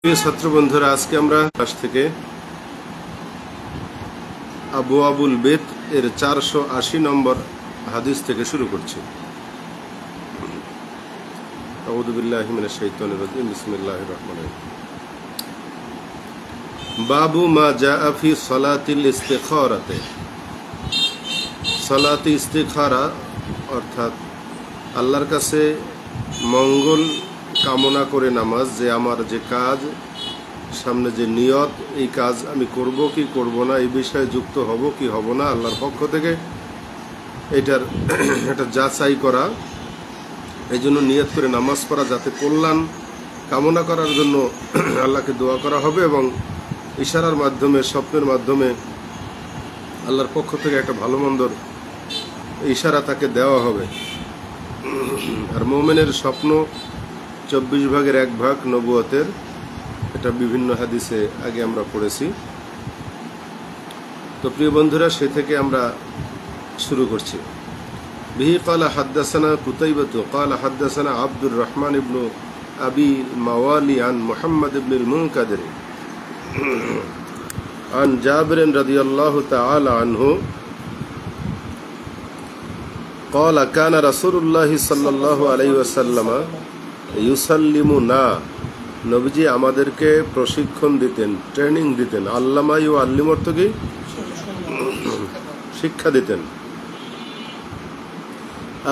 প্রিয় ছাত্র বন্ধুরা, আজকে আমরা ক্লাস থেকে আবওয়াবুল বেত এর 480 নম্বর হাদিস থেকে শুরু করছি। আউযু বিল্লাহি মিনাশ শাইতানির রাজিম। বিসমিল্লাহির রহমানির রহিম। বাবু মা জাআ ফি সালাতিল ইস্তিখারাতে। সালাতে ইস্তিখারা অর্থাৎ আল্লাহর কাছে মঙ্গল কামনা করে নামাজ, যে আমার যে কাজ সামনে যে নিয়ত, এই কাজ আমি করব কি করব না, এই বিষয়ে যুক্ত হব কি হব না, আল্লাহর পক্ষ থেকে এটার একটা যাচাই করা। এই জন্য নিয়ত করে নামাজ পড়া, যাতে কল্যাণ কামনা করার জন্য আল্লাহকে দোয়া করা হবে এবং ইশারার মাধ্যমে, স্বপ্নের মাধ্যমে আল্লাহর পক্ষ থেকে একটা ভালো মন্দর ইশারা তাকে দেওয়া হবে। আর মুমিনের স্বপ্ন 24 ভাগের 1 ভাগ নবুয়তের, এটা বিভিন্ন হাদিসে আগে আমরা পড়েছি। তো প্রিয় বন্ধুরা, সে থেকে আমরা শুরু করছি। বিহি ক্বালা হাদাসানা কুতাইবাতু ক্বালা হাদাসানা আব্দুর রহমান ইবনু আবি মাওয়ালি আন মুহাম্মদ ইবনুল মুনকাদির আন জাবির রাদিয়াল্লাহু তাআলা আনহু قال كان رسول الله صلى الله عليه وسلم ইউসাল্লিমু না, নবীজি আমাদেরকে প্রশিক্ষণ দিতেন, ট্রেনিং দিতেন। আল্লামা ইউ আল্লিম অর্থ কি? শিক্ষা দিতেন।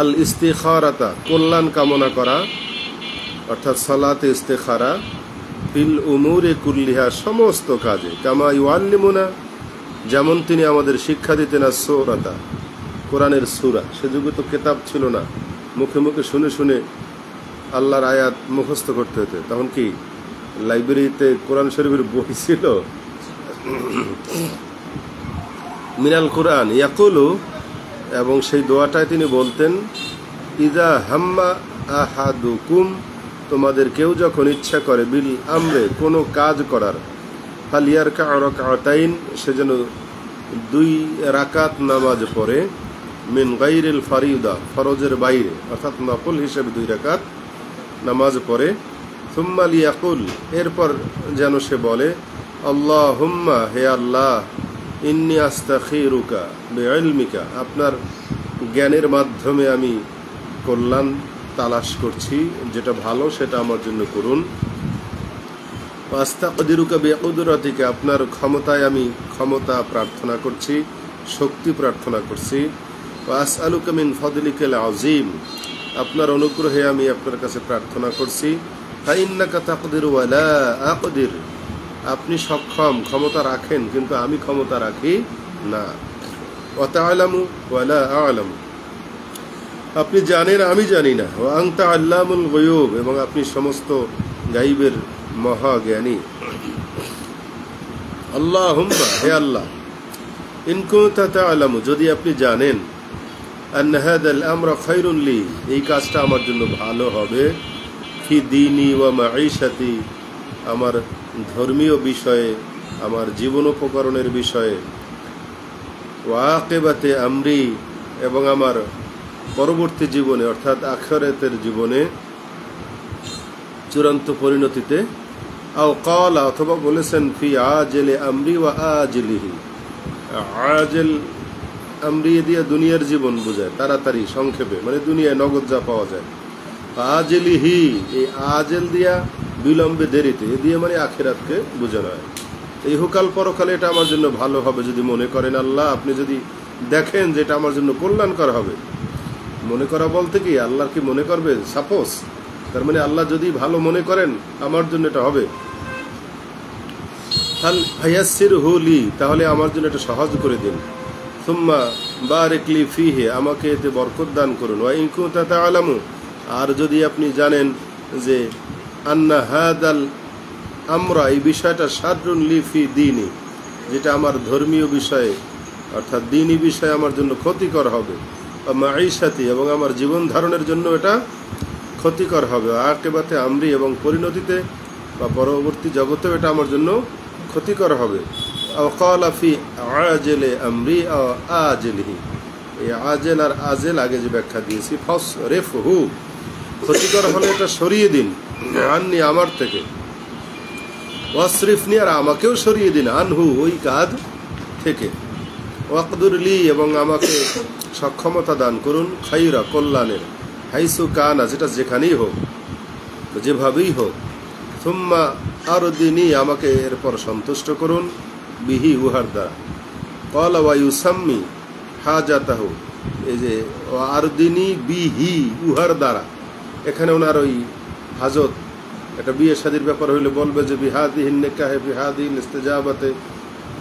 আল ইস্তিখারাতা, কল্যাণ কামনা করা, অর্থাৎ সালাতে ইস্তিখারা, ফিল উমুরে কুল্লিহা, সমস্ত কাজে। কামা ইউ আল্লিমুনা, যেমন তিনি আমাদের শিক্ষা দিতেন। আর সূরাতা, কোরআনের সূরা। সে যুগে তো কিতাব ছিল না, মুখে মুখে শুনে শুনে আল্লাহর আয়াত মুখস্থ করতে হতো। তখন কি লাইব্রেরিতে কোরআন শরীফের বই ছিল? মিনাল কোরআন ইয়াকুলু, এবং সেই দোয়াটায় তিনি বলতেন, ইজা হাম্মা আহাদুকুম, তোমাদের কেউ যখন ইচ্ছা করে, বিল আমরে, কোনো কাজ করার, ফালিয়ারকা রাকাতাইন, সে যেন 2 রাকাত নামাজ পড়ে, মিন গায়রিল ফারিদা, ফরজের বাইরে, অর্থাৎ নফল হিসেবে 2 রাকাত নামাজ পড়ে। সুম্মা লিয়াকুল, এরপর যেন সে বলে, আল্লাহুম্মা, হে আল্লাহ, ইন্নী আস্তাখিরুকা বিইলমিকা, আপনার জ্ঞানের মাধ্যমে আমি কল্যাণ তালাশ করছি, যেটা ভালো সেটা আমার জন্য করুন। আস্তাকদিরুকা বিকুদরাতিকা, আপনার ক্ষমতায় আমি ক্ষমতা প্রার্থনা করছি, শক্তি প্রার্থনা করছি। আসআলুকা মিন ফাদলিকাল আযীম, আপনার অনুগ্রহে আমি আপনার কাছে প্রার্থনা করছি। ফাইন্নাকা তাকদিরু ওয়া লা আকদির, আপনি সক্ষম, ক্ষমতা রাখেন, কিন্তু আমি ক্ষমতা রাখি না। ওয়া তা'লামু ওয়া লা আ'লামু, আপনি জানেন, আমি জানি না। ওয়া আনতা আল্লামুল গুয়ুব, এবং আপনি সমস্ত গায়বের মহাজ্ঞানী। আল্লাহুম্মা, হে আল্লাহ, ইন কুনতা তা'লামু, যদি আপনি জানেন, আন্না হাদাল আমরা খায়রুন লি, এই কাজটা আমার জন্য ভালো হবে, ফি দীনি ওয়া মাঈশাতি, আমার ধর্মীয় বিষয়ে, আমার জীবনোপকরণের বিষয়ে, ওয়া আকিবাতে আমরি, এবং আমার পরবর্তী জীবনে, অর্থাৎ আখিরাতের জীবনে, চূড়ান্ত পরিণতিতে। আও ক্বালা, অথবা বলেছেন, ফি আজিলি আমরি ওয়া আজিলিহি, আজিল আমরি দিয়ে দুনিয়ার জীবন বোঝায়, তাড়াতাড়ি, সংক্ষেপে, মানে দুনিয়ায় নগদ যা পাওয়া যায়। আজেলিহি, এই আজেল দিয়া বিলম্বে, দেরিতে, এ দিয়ে মানে আখিরাতকে বোঝানো হয়। এই হুকাল পরকালে এটা আমার জন্য ভালো হবে যদি মনে করেন। আল্লাহ, আপনি যদি দেখেন যে এটা আমার জন্য কল্যাণকর হবে। মনে করা বলতে কি, আল্লাহর কি মনে করবে? সাপোজ, তার মানে আল্লাহ যদি ভালো মনে করেন আমার জন্য এটা হবে, ফায়াসসিরহু লি, তাহলে আমার জন্য এটা সহজ করে দিন। সুম্মা বারিক লি ফিহি, আমাকে এতে বরকত দান করুন। ওয়া ইন কুনতা তা'লামু, আর যদি আপনি জানেন যে আন্না হাদাল আমরা, এই বিষয়টা, শাররুন লি ফি দীনি, যেটা আমার ধর্মীয় বিষয়ে, অর্থাৎ দীনী বিষয়ে আমার জন্য ক্ষতিকর হবে, মাঈশাতি, এবং আমার জীবন ধারণের জন্য এটা ক্ষতিকর হবে, আকিবাতে আমরি, এবং পরিণতিতে বা পরবর্তী জগতেও এটা আমার জন্য ক্ষতিকর হবে। আও ক্বালা ফি আজিলি আমরি আও আজিলিহি, এই আজেল আর আজেল আগে যে ব্যাখ্যা দিয়েছি। ফাসরিফহু, ক্ষতিকর হলে এটা সরিয়ে দিন, আননি, আমার থেকে। ওয়াসরিফনি, আর আমাকেও সরিয়ে দিন, আনহু, ওই কাজ থেকে, ওয়াকদুরলি, এবং আমাকে সক্ষমতা দান করুন, খাইরা, কল্যাণের, হাইসু কানা, যেটা যেখানেই হোক, যেভাবেই হোক, সুম্মা আরদিনি, আমাকে এরপর সন্তুষ্ট করুন, বিহি, উহার দ্বারা, ক্বালা ওয়া ইউসাম্মি হাজাতাহু, এই যে আরদিনি বিহি, উহার দ্বারা, এখানে ওনার ওই হাজত, একটা বিয়ে শাদীর ব্যাপার হইলে বলবে যে বিহাদিহিন নিকাহে বিহাদিহিন ইস্তিজাবাতে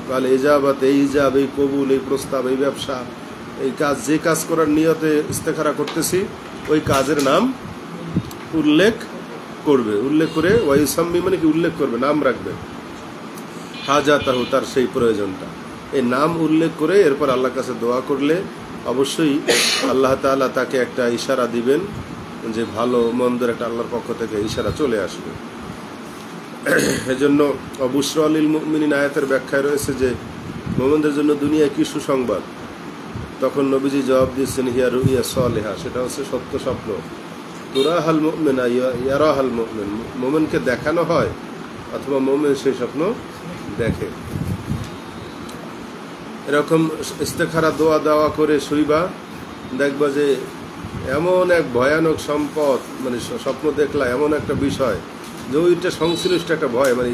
ওয়াল ইজাবাতে, এই ইজাব, এই কবুল, এই প্রস্তাব, এই ব্যবসা, এই কাজ, যে কাজ করার নিয়তে ইস্তেখারা করতেছি, ওই কাজের নাম উল্লেখ করবে, উল্লেখ করে ওয়াইসাম্মি মানে কি উল্লেখ করবে, নাম রাখবে, হাজাতাহু, তার সেই প্রয়োজনটা, এই নাম উল্লেখ করে এরপর আল্লাহর কাছে দোয়া করলে অবশ্যই আল্লাহ তাআলা তাকে একটা ইশারা দিবেন, যে ভালো মন্দের একটা আল্লাহর পক্ষ থেকে ইশারা চলে আসবে। এজন্য অবুশরা লিল মুমিনিন আয়াতের ব্যাখ্যায় রয়েছে যে মুমিনদের জন্য দুনিয়ায় কি সুসংবাদ। তখন নবীজি জবাব দিয়েছেন, হিয়া রুইয়া সালেহা, সেটা হচ্ছে সত্য স্বপ্ন, তুরাহাল মুমিন ইয়ারাহাল মুমিন, মুমিনকে দেখানো হয় অথবা মুমিন সেই স্বপ্ন দেখে। এরকম ইস্তেখারা দোয়া দেওয়া করে শুইবা, দেখবা যে এমন এক ভয়ানক সম্পদ, মানে স্বপ্ন দেখলা এমন একটা বিষয় যে ওইটা সংশ্লিষ্ট একটা ভয়, মানে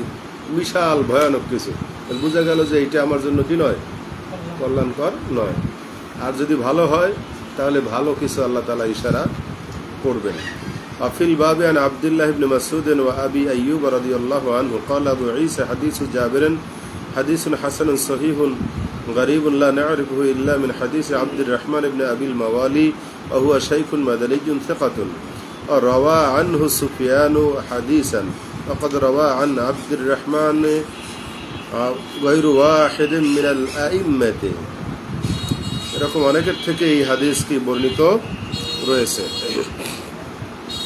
বিশাল ভয়ানক কিছু, বোঝা গেল যে এইটা আমার জন্য কি নয়, কল্যাণকর নয়। আর যদি ভালো হয় তাহলে ভালো কিছু আল্লাহ তাআলা ইশারা করবেন। আফিল বাবে আন আব্দুল্লাহ ইবনে মাসউদ ওয়া আবি আইয়ুব রাদিয়াল্লাহু আনহু قال ابو عيسى حديث جابر حديث حسن صحيح غريب لا نعرفه الا من حديث عبد الرحمن بن ابي الموالي وهو شيخ مدني ثقة روى عنه سفيان حديثا وقد روى عن عبد الرحمن غير واحد من الأئمة। এরকম অনেকের থেকে এই হাদিস কি বর্ণিত রয়েছে।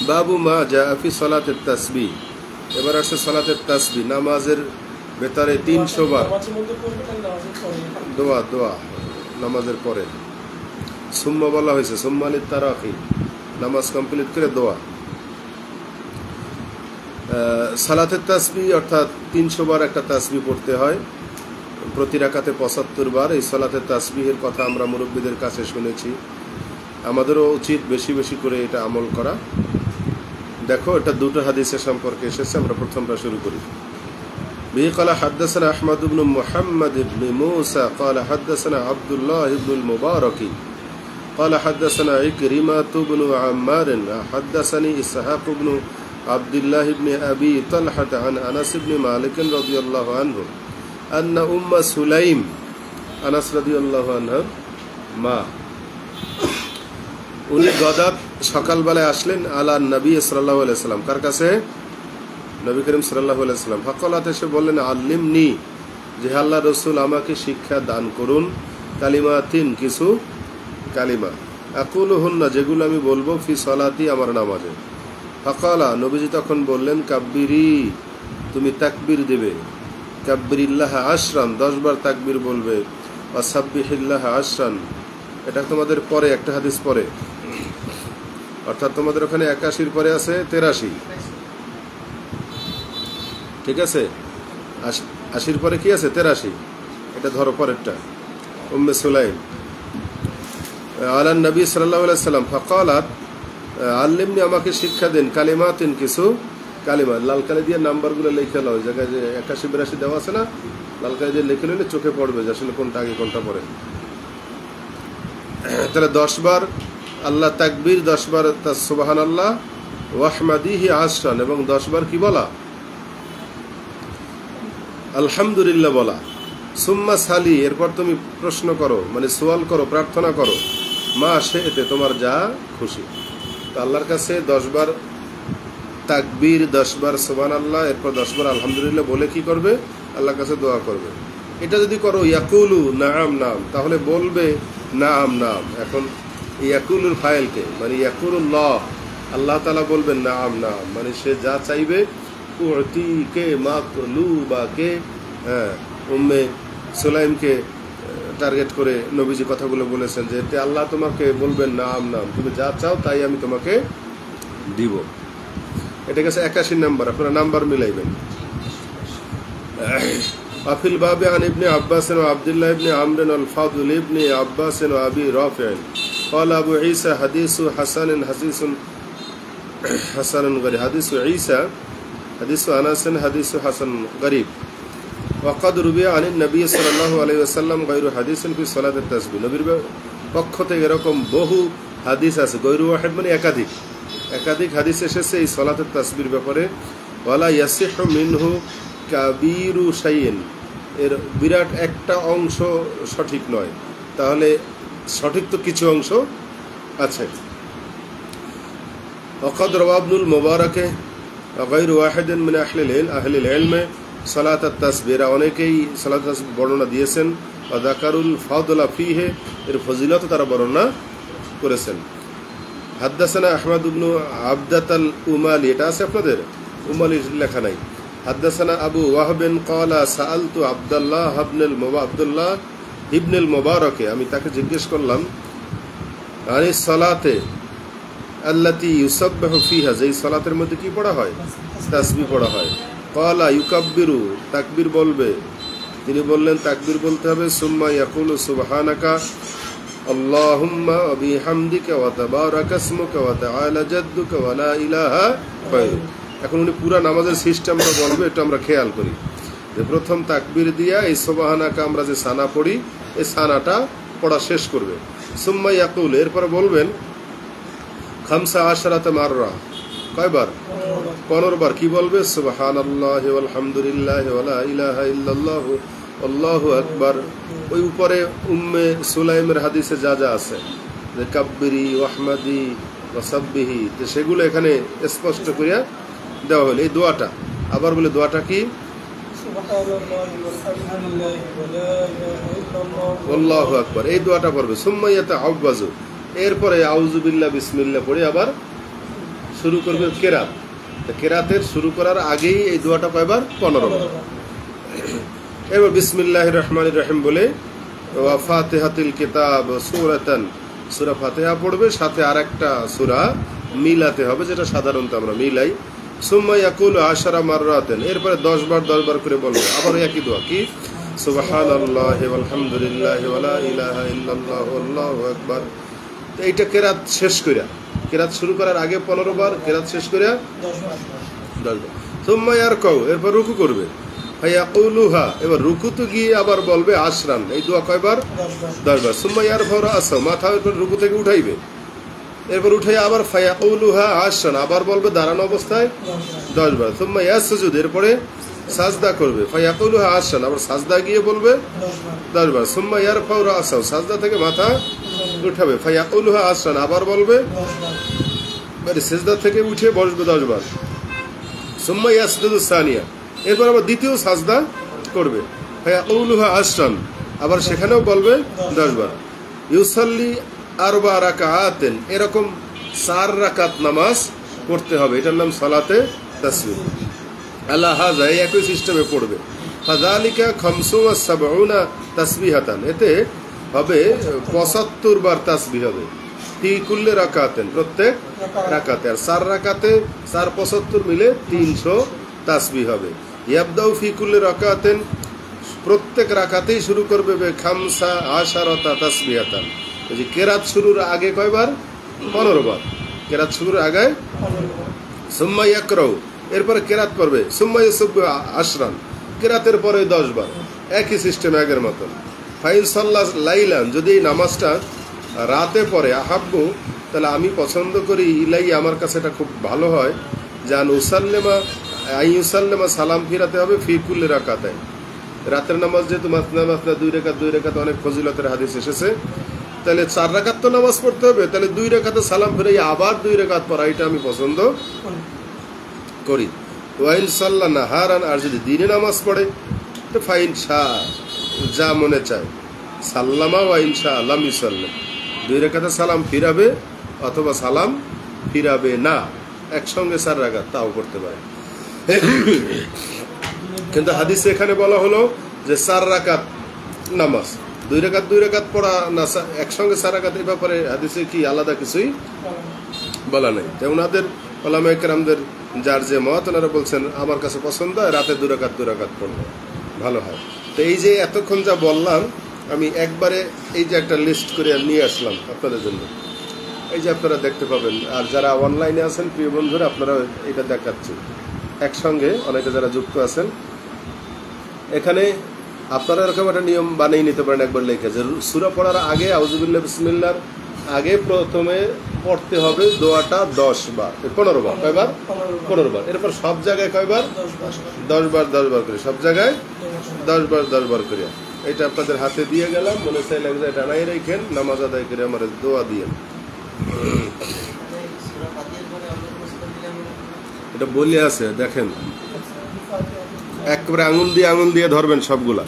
বাবু মা জাআ ফি সালাতের তাসবিহ, এবার আসছে সালাতের তাসবিহ, নামাজের ভেতরে 300 বার দোয়া, দোয়া নামাজের পরে সুম্মা বলা হয়েছে, সুম্মা লিত তারাফি, নামাজ কমপ্লিট করে দোয়া। সালাতের তাসবিহ অর্থাৎ 300 বার একটা তাসবিহ পড়তে হয়, প্রতি রাকাতে 75 বার। এই সালাতের তাসবিহের কথা আমরা মুরব্বীদের কাছে শুনেছি, আমাদেরও উচিত বেশি বেশি করে এটা আমল করা। দেখো, এটা দুটো হাদিসের সম্পর্কে এসেছে, আমরা প্রথমটা শুরু করি। به قال حدثنا أحمد بن محمد بن موسى قال حدثنا عبد الله بن المبارك قال حدثنا عكرمة بن عمار حدثني إسحاق بن عبد الله بن أبي طلحة عن أنس بن مالك رضي الله عنه أن أم سليم، أنس رضي الله عنه মা, উনি গদাত সকালবেলায় আসলেন আলা নবী সাল্লাল্লাহু আলাইহি সাল্লাম, কার কাছে? নবী করিম সাল্লাল্লাহু আলাইহি সাল্লাম। ফাকালাত, এসে বললেন, আল্লিমনি, যে আল্লাহ রাসূল আমাকে শিক্ষা দান করুন, কালিমাতিন, কিছু কালিমা, আকুলুহুন্না, যেগুলো আমি বলবো, ফি সালাতি, আমার নামাজে। ফাকালা, নবীজি তখন বললেন, কাব্বিরি, তুমি তাকবীর দেবে, কাব্বিরিল্লাহ আশরান, 10 বার তাকবীর বলবে, ওয়া সাব্বিহিল্লাহ আশরান, এটা তোমাদের পরে একটা হাদিস পরে, অর্থাৎ তোমাদের ওখানে 81 পরে আছে 83, ঠিক আছে? 80 পরে কি আছে? 83, এটা ধরো পরেরটা। উম্মে সুলাইম আলান নবী সাল্লাল্লাহু আলাইহি সাল্লাম ফাকালাত, আল্লিমনি, আমাকে শিক্ষা দেন, কালিমাতিন, কিছু কালিমা। লাল কালি দিয়ে নাম্বারগুলো লিখে নাও, ওই জায়গায় যে 81 82 দেওয়া আছে না, লাল কালি দিয়ে লিখে নিলে চোখে পড়বে যে আসলে কোনটা আগে কোনটা পরে। তাহলে 10 বার আল্লাহ তাকবীর, 10 বার সুবহানাল্লাহ, ওয়াহমাদিহি আশরান, এবং 10 বার কি বলা? আলহামদুলিল্লাহ বলা। সুম্মা সালি, এরপর তুমি প্রশ্ন করো, মানে সোয়াল করো, প্রার্থনা করো, মা সে এতে, তোমার যা খুশি। তো আল্লাহর কাছে 10 বার তাকবীর, 10 বার সুবহানাল্লাহ, এরপর 10 বার আলহামদুলিল্লাহ বলে কি করবে? আল্লাহর কাছে দোয়া করবে। এটা যদি করো ইয়াকুলু নাম নাম, তাহলে বলবে নাম নাম। এখন ইয়াকুলুর ফাইলকে, মানে ইয়াকুলুল্লাহ, আল্লাহ তাআলা বলবেন নাম নাম, মানে সে যা চাইবে, উতিকে মাতলুবাকে। হ্যাঁ, উম্মে সুলাইমকে টার্গেট করে নবীজি কথাগুলো বলেছেন যে এতে আল্লাহ তোমাকে বলবেন নাম নাম, তুমি যা চাও তাই আমি তোমাকে দিব। এটা গেছে 81 নাম্বার, আপনারা নাম্বার মিলাইবেন। আফিল বাবে আন ইবনে আব্বাস ওয়া আব্দুল্লাহ ইবনে আমর আল ফাদল ইবনে আব্বাস ওয়া আবি রাফি قال ابو عيسى حديث حسن غريب حديث عيسى حديث انس حديث حسن غريب وقد روي عن النبي صلى الله عليه وسلم غير حديث في صلاه التسبيح নবীর পক্ষ থেকে এরকম বহু হাদিস আছে গয়রু ওয়াহিদ মানে একাধিক হাদিস এসেছে এই সালাতুত তাসবির ব্যাপারে ওয়ালা ইয়াসিহু মিনহু কাবীরু শাইইন এর বিরাট একটা অংশ সঠিক নয় তাহলে সঠিক তো কিছু অংশ আছে وقد روى ابن المبارك غير واحد من اهل العلم صلاه التسبيح অনেকেই সালাত তাসবিহ বর্ণনা দিয়েছেন ওয়াযাকারুল ফাদলা ফিহি এর ফজিলত তারা বর্ণনা করেছেন حدثنا احمد بن عبدة الامالي এটা আছে আপনাদের উমালি লেখা নাই حدثنا ابو وهب قال سالت عبد الله ابن المبارك আমি তাকে জিজ্ঞেস করলাম আনি সালাতে আল্লাতী ইউসাব্বিহু ফিহা যেই সালাতের মধ্যে কি পড়া হয় তাসবিহ পড়া হয় ক্বালা ইউকাব্বিরু তাকবীর বলবে তিনি বললেন তাকবীর বলতে হবে সুম্মা ইয়াকুলু সুবহানাকা আল্লাহুম্মা ওয়া বিহামদিকা ওয়া তাবারাকা ইসমুকা ওয়া তাআলা জাদ্দুকা ওয়া লা ইলাহা গায়রুক এখন উনি পুরো নামাজের সিস্টেমটা বলবে এটা আমরা খেয়াল করি যে প্রথম তাকবীর দিয়া এই সুবহানাকা আমরা যে সানা পড়ি এই সানাটা পড়া শেষ করবে সুম্মা ইয়াকুল এরপর বলবেন খামসা আশরাত মাররা কয়বার 15 বার কি বলবে সুবহানাল্লাহি ওয়াল হামদুলিল্লাহি ওয়া লা ইলাহা ইল্লাল্লাহু আল্লাহু আকবার ওই উপরে উম্মে সুলাইমের হাদিসে যা যা আছে যে কাব্বিরি ওয়াহমাদি ওয়াসাব্বিহি তো সেগুলো এখানে স্পষ্ট করিয়া দেওয়া হলো এই দোয়াটা আবার বলে দোয়াটা কি সুবহানাল্লাহি ওয়ালহামদুলিল্লাহি ওয়া লা ইলাহা ইল্লাল্লাহু আল্লাহু আকবার এই দোয়াটা পড়বে সুম্মা ইয়াতাআওয়াযু এরপরে আউযু বিল্লাহ বিসমিল্লাহ পড়ে আবার শুরু করবে কেরাত কেরাতের শুরু করার আগেই এই দোয়াটা কয়বার 15 বার এরপর বিসমিল্লাহির রহমানির রহিম বলে ওয়া ফাতিহাতুল কিতাব সূরাতান সূরা ফাতিহা পড়বে সাথে আরেকটা সূরা মিলাতে হবে যেটা সাধারণত আমরা মিলাই সুম্মা ইয়াকুলু আশরা মাররাতান এরপরে 10 বার করে বলবে আবার একই দোয়া কি সুবহানাল্লাহি ওয়াল হামদুলিল্লাহি ওয়া লা ইলাহা ইল্লাল্লাহু আল্লাহু আকবার এইটা কেরাত শেষ করিয়া কেরাত শুরু করার আগে 15 বার কেরাত শেষ করিয়া 10 বার সুম্মা ইয়ারকাউ এরপর রুকু করবে ফায়াকুলুহা এবার রুকুতে গিয়ে আবার বলবে আশরান এই দোয়া কয়বার 10 বার সুম্মা ইয়ারফাউ রাসা মাথা এরপর রুকু থেকে উঠাইবে এরপর উঠে আবার ফায়াকুলুহা আশরান আবার বলবে দাঁড়ানো অবস্থায় 10 বার সুম্মা ইয়াসজুদ এরপরে সাজদা করবে ফায়াকুলুহা আশরান আবার সাজদা গিয়ে বলবে 10 বার সুম্মা ইয়ারফাউ রাসা সাজদা থেকে মাথা উঠাবে ফায়াকুলুহা আশরান আবার বলবে মানে সিজদা থেকে উঠে বসবে 10 বার সুম্মা ইয়াসজুদু সানিয়া এরপর আবার দ্বিতীয় সাজদা করবে ফায়াকুলুহা আশরান আবার সেখানেও বলবে 10 বার ইউসাল্লি আরবা রাকাআতেন এরকম 4 রাকাত নামাজ পড়তে হবে এটার নাম সালাতে তাসবিহ আলা হাযা এই একই সিস্টেমে পড়বে ফাযালিকা 75 তাসবিহাতান এতে হবে 75 বার তাসবিহ হবে ফি কুল্লি রাকাতেন প্রত্যেক রাকাতে আর 4 রাকাতে 4 75 মিলে 300 তাসবিহ হবে ইয়াবদাউ ফি কুল্লি রাকাতেন প্রত্যেক রাকাতেই শুরু করবে খামসা আশারাতা তাসবিহাতান এই যে কেরাত শুরুর আগে কয়বার 15 বার কেরাত শুরুর আগে 15 বার সুম্মা ইয়াকরাউ এরপর কেরাত পড়বে সুম্মা ইয়াসুব্বু আশরান কেরাতের পরে 10 বার একই সিস্টেম আগের মত ফাইন সাল্লাহ লাইলান যদি এই নামাজটা রাতে পড়ে আহাব্বু তাহলে আমি পছন্দ করি ইলাই আমার কাছে এটা খুব ভালো হয় জান উসাল্লেমা সালাম ফিরাতে হবে ফি কুল্লি রাকাতে রাতের নামাজ যেহেতু মাসনা 2 রাকাত অনেক ফজিলতের হাদিস এসেছে তাহলে 4 রাকাত তো নামাজ পড়তে হবে তাহলে 2 রাকাতে সালাম ফিরাই আবার 2 রাকাত পড়া এটা আমি পছন্দ করি ওয়াইন সাল্লা নাহারান আর যদি দিনে নামাজ পড়ে তো ফাইন শাহ যা মনে চায় সাল্লামা ওয়াইন শাহ আল্লাহ মিসাল্লাম 2 রাকাতে সালাম ফিরাবে অথবা সালাম ফিরাবে না একসঙ্গে 4 রাকাত তাও করতে পারে কিন্তু হাদিসে এখানে বলা হলো যে 4 রাকাত নামাজ 2 রাকাত পড়া না একসঙ্গে 4 রাকাত এই ব্যাপারে হাদিসে কি আলাদা কিছুই বলা নেই তাই ওনাদের ওলামায়ে কেরামদের যার যে মত ওনারা বলছেন আমার কাছে পছন্দ হয় রাতে 2 রাকাত পড়লে ভালো হয়। তো এই যে এতক্ষণ যা বললাম আমি একবারে এই যে একটা লিস্ট করে নিয়ে আসলাম আপনাদের জন্য, এই যে আপনারা দেখতে পাবেন। আর যারা অনলাইনে আছেন প্রিয় বন্ধুরা, আপনারা এটা দেখাচ্ছি একসঙ্গে, অনেকে যারা যুক্ত আছেন এখানে আপনারা এরকম একটা নিয়ম বানিয়ে নিতে পারেন। একবার লিখে যে সূরা পড়ার আগে আউযুবিল্লাহি বিসমিল্লাহর আগে প্রথমে পড়তে হবে দোয়াটা 10 বার, 15 বার, কয়বার? 15 বার। এরপর সব জায়গায় কয়বার? 10 বার করে, সব জায়গায় 10 বার করে। এটা আপনাদের হাতে দিয়ে গেলাম, মনে চাইলে এটা নাই রেখেন, নামাজ আদায় করে আমার দোয়া দিয়ে এটা বলে আছে দেখেন, একবারে আঙুল দিয়ে ধরবেন সবগুলা।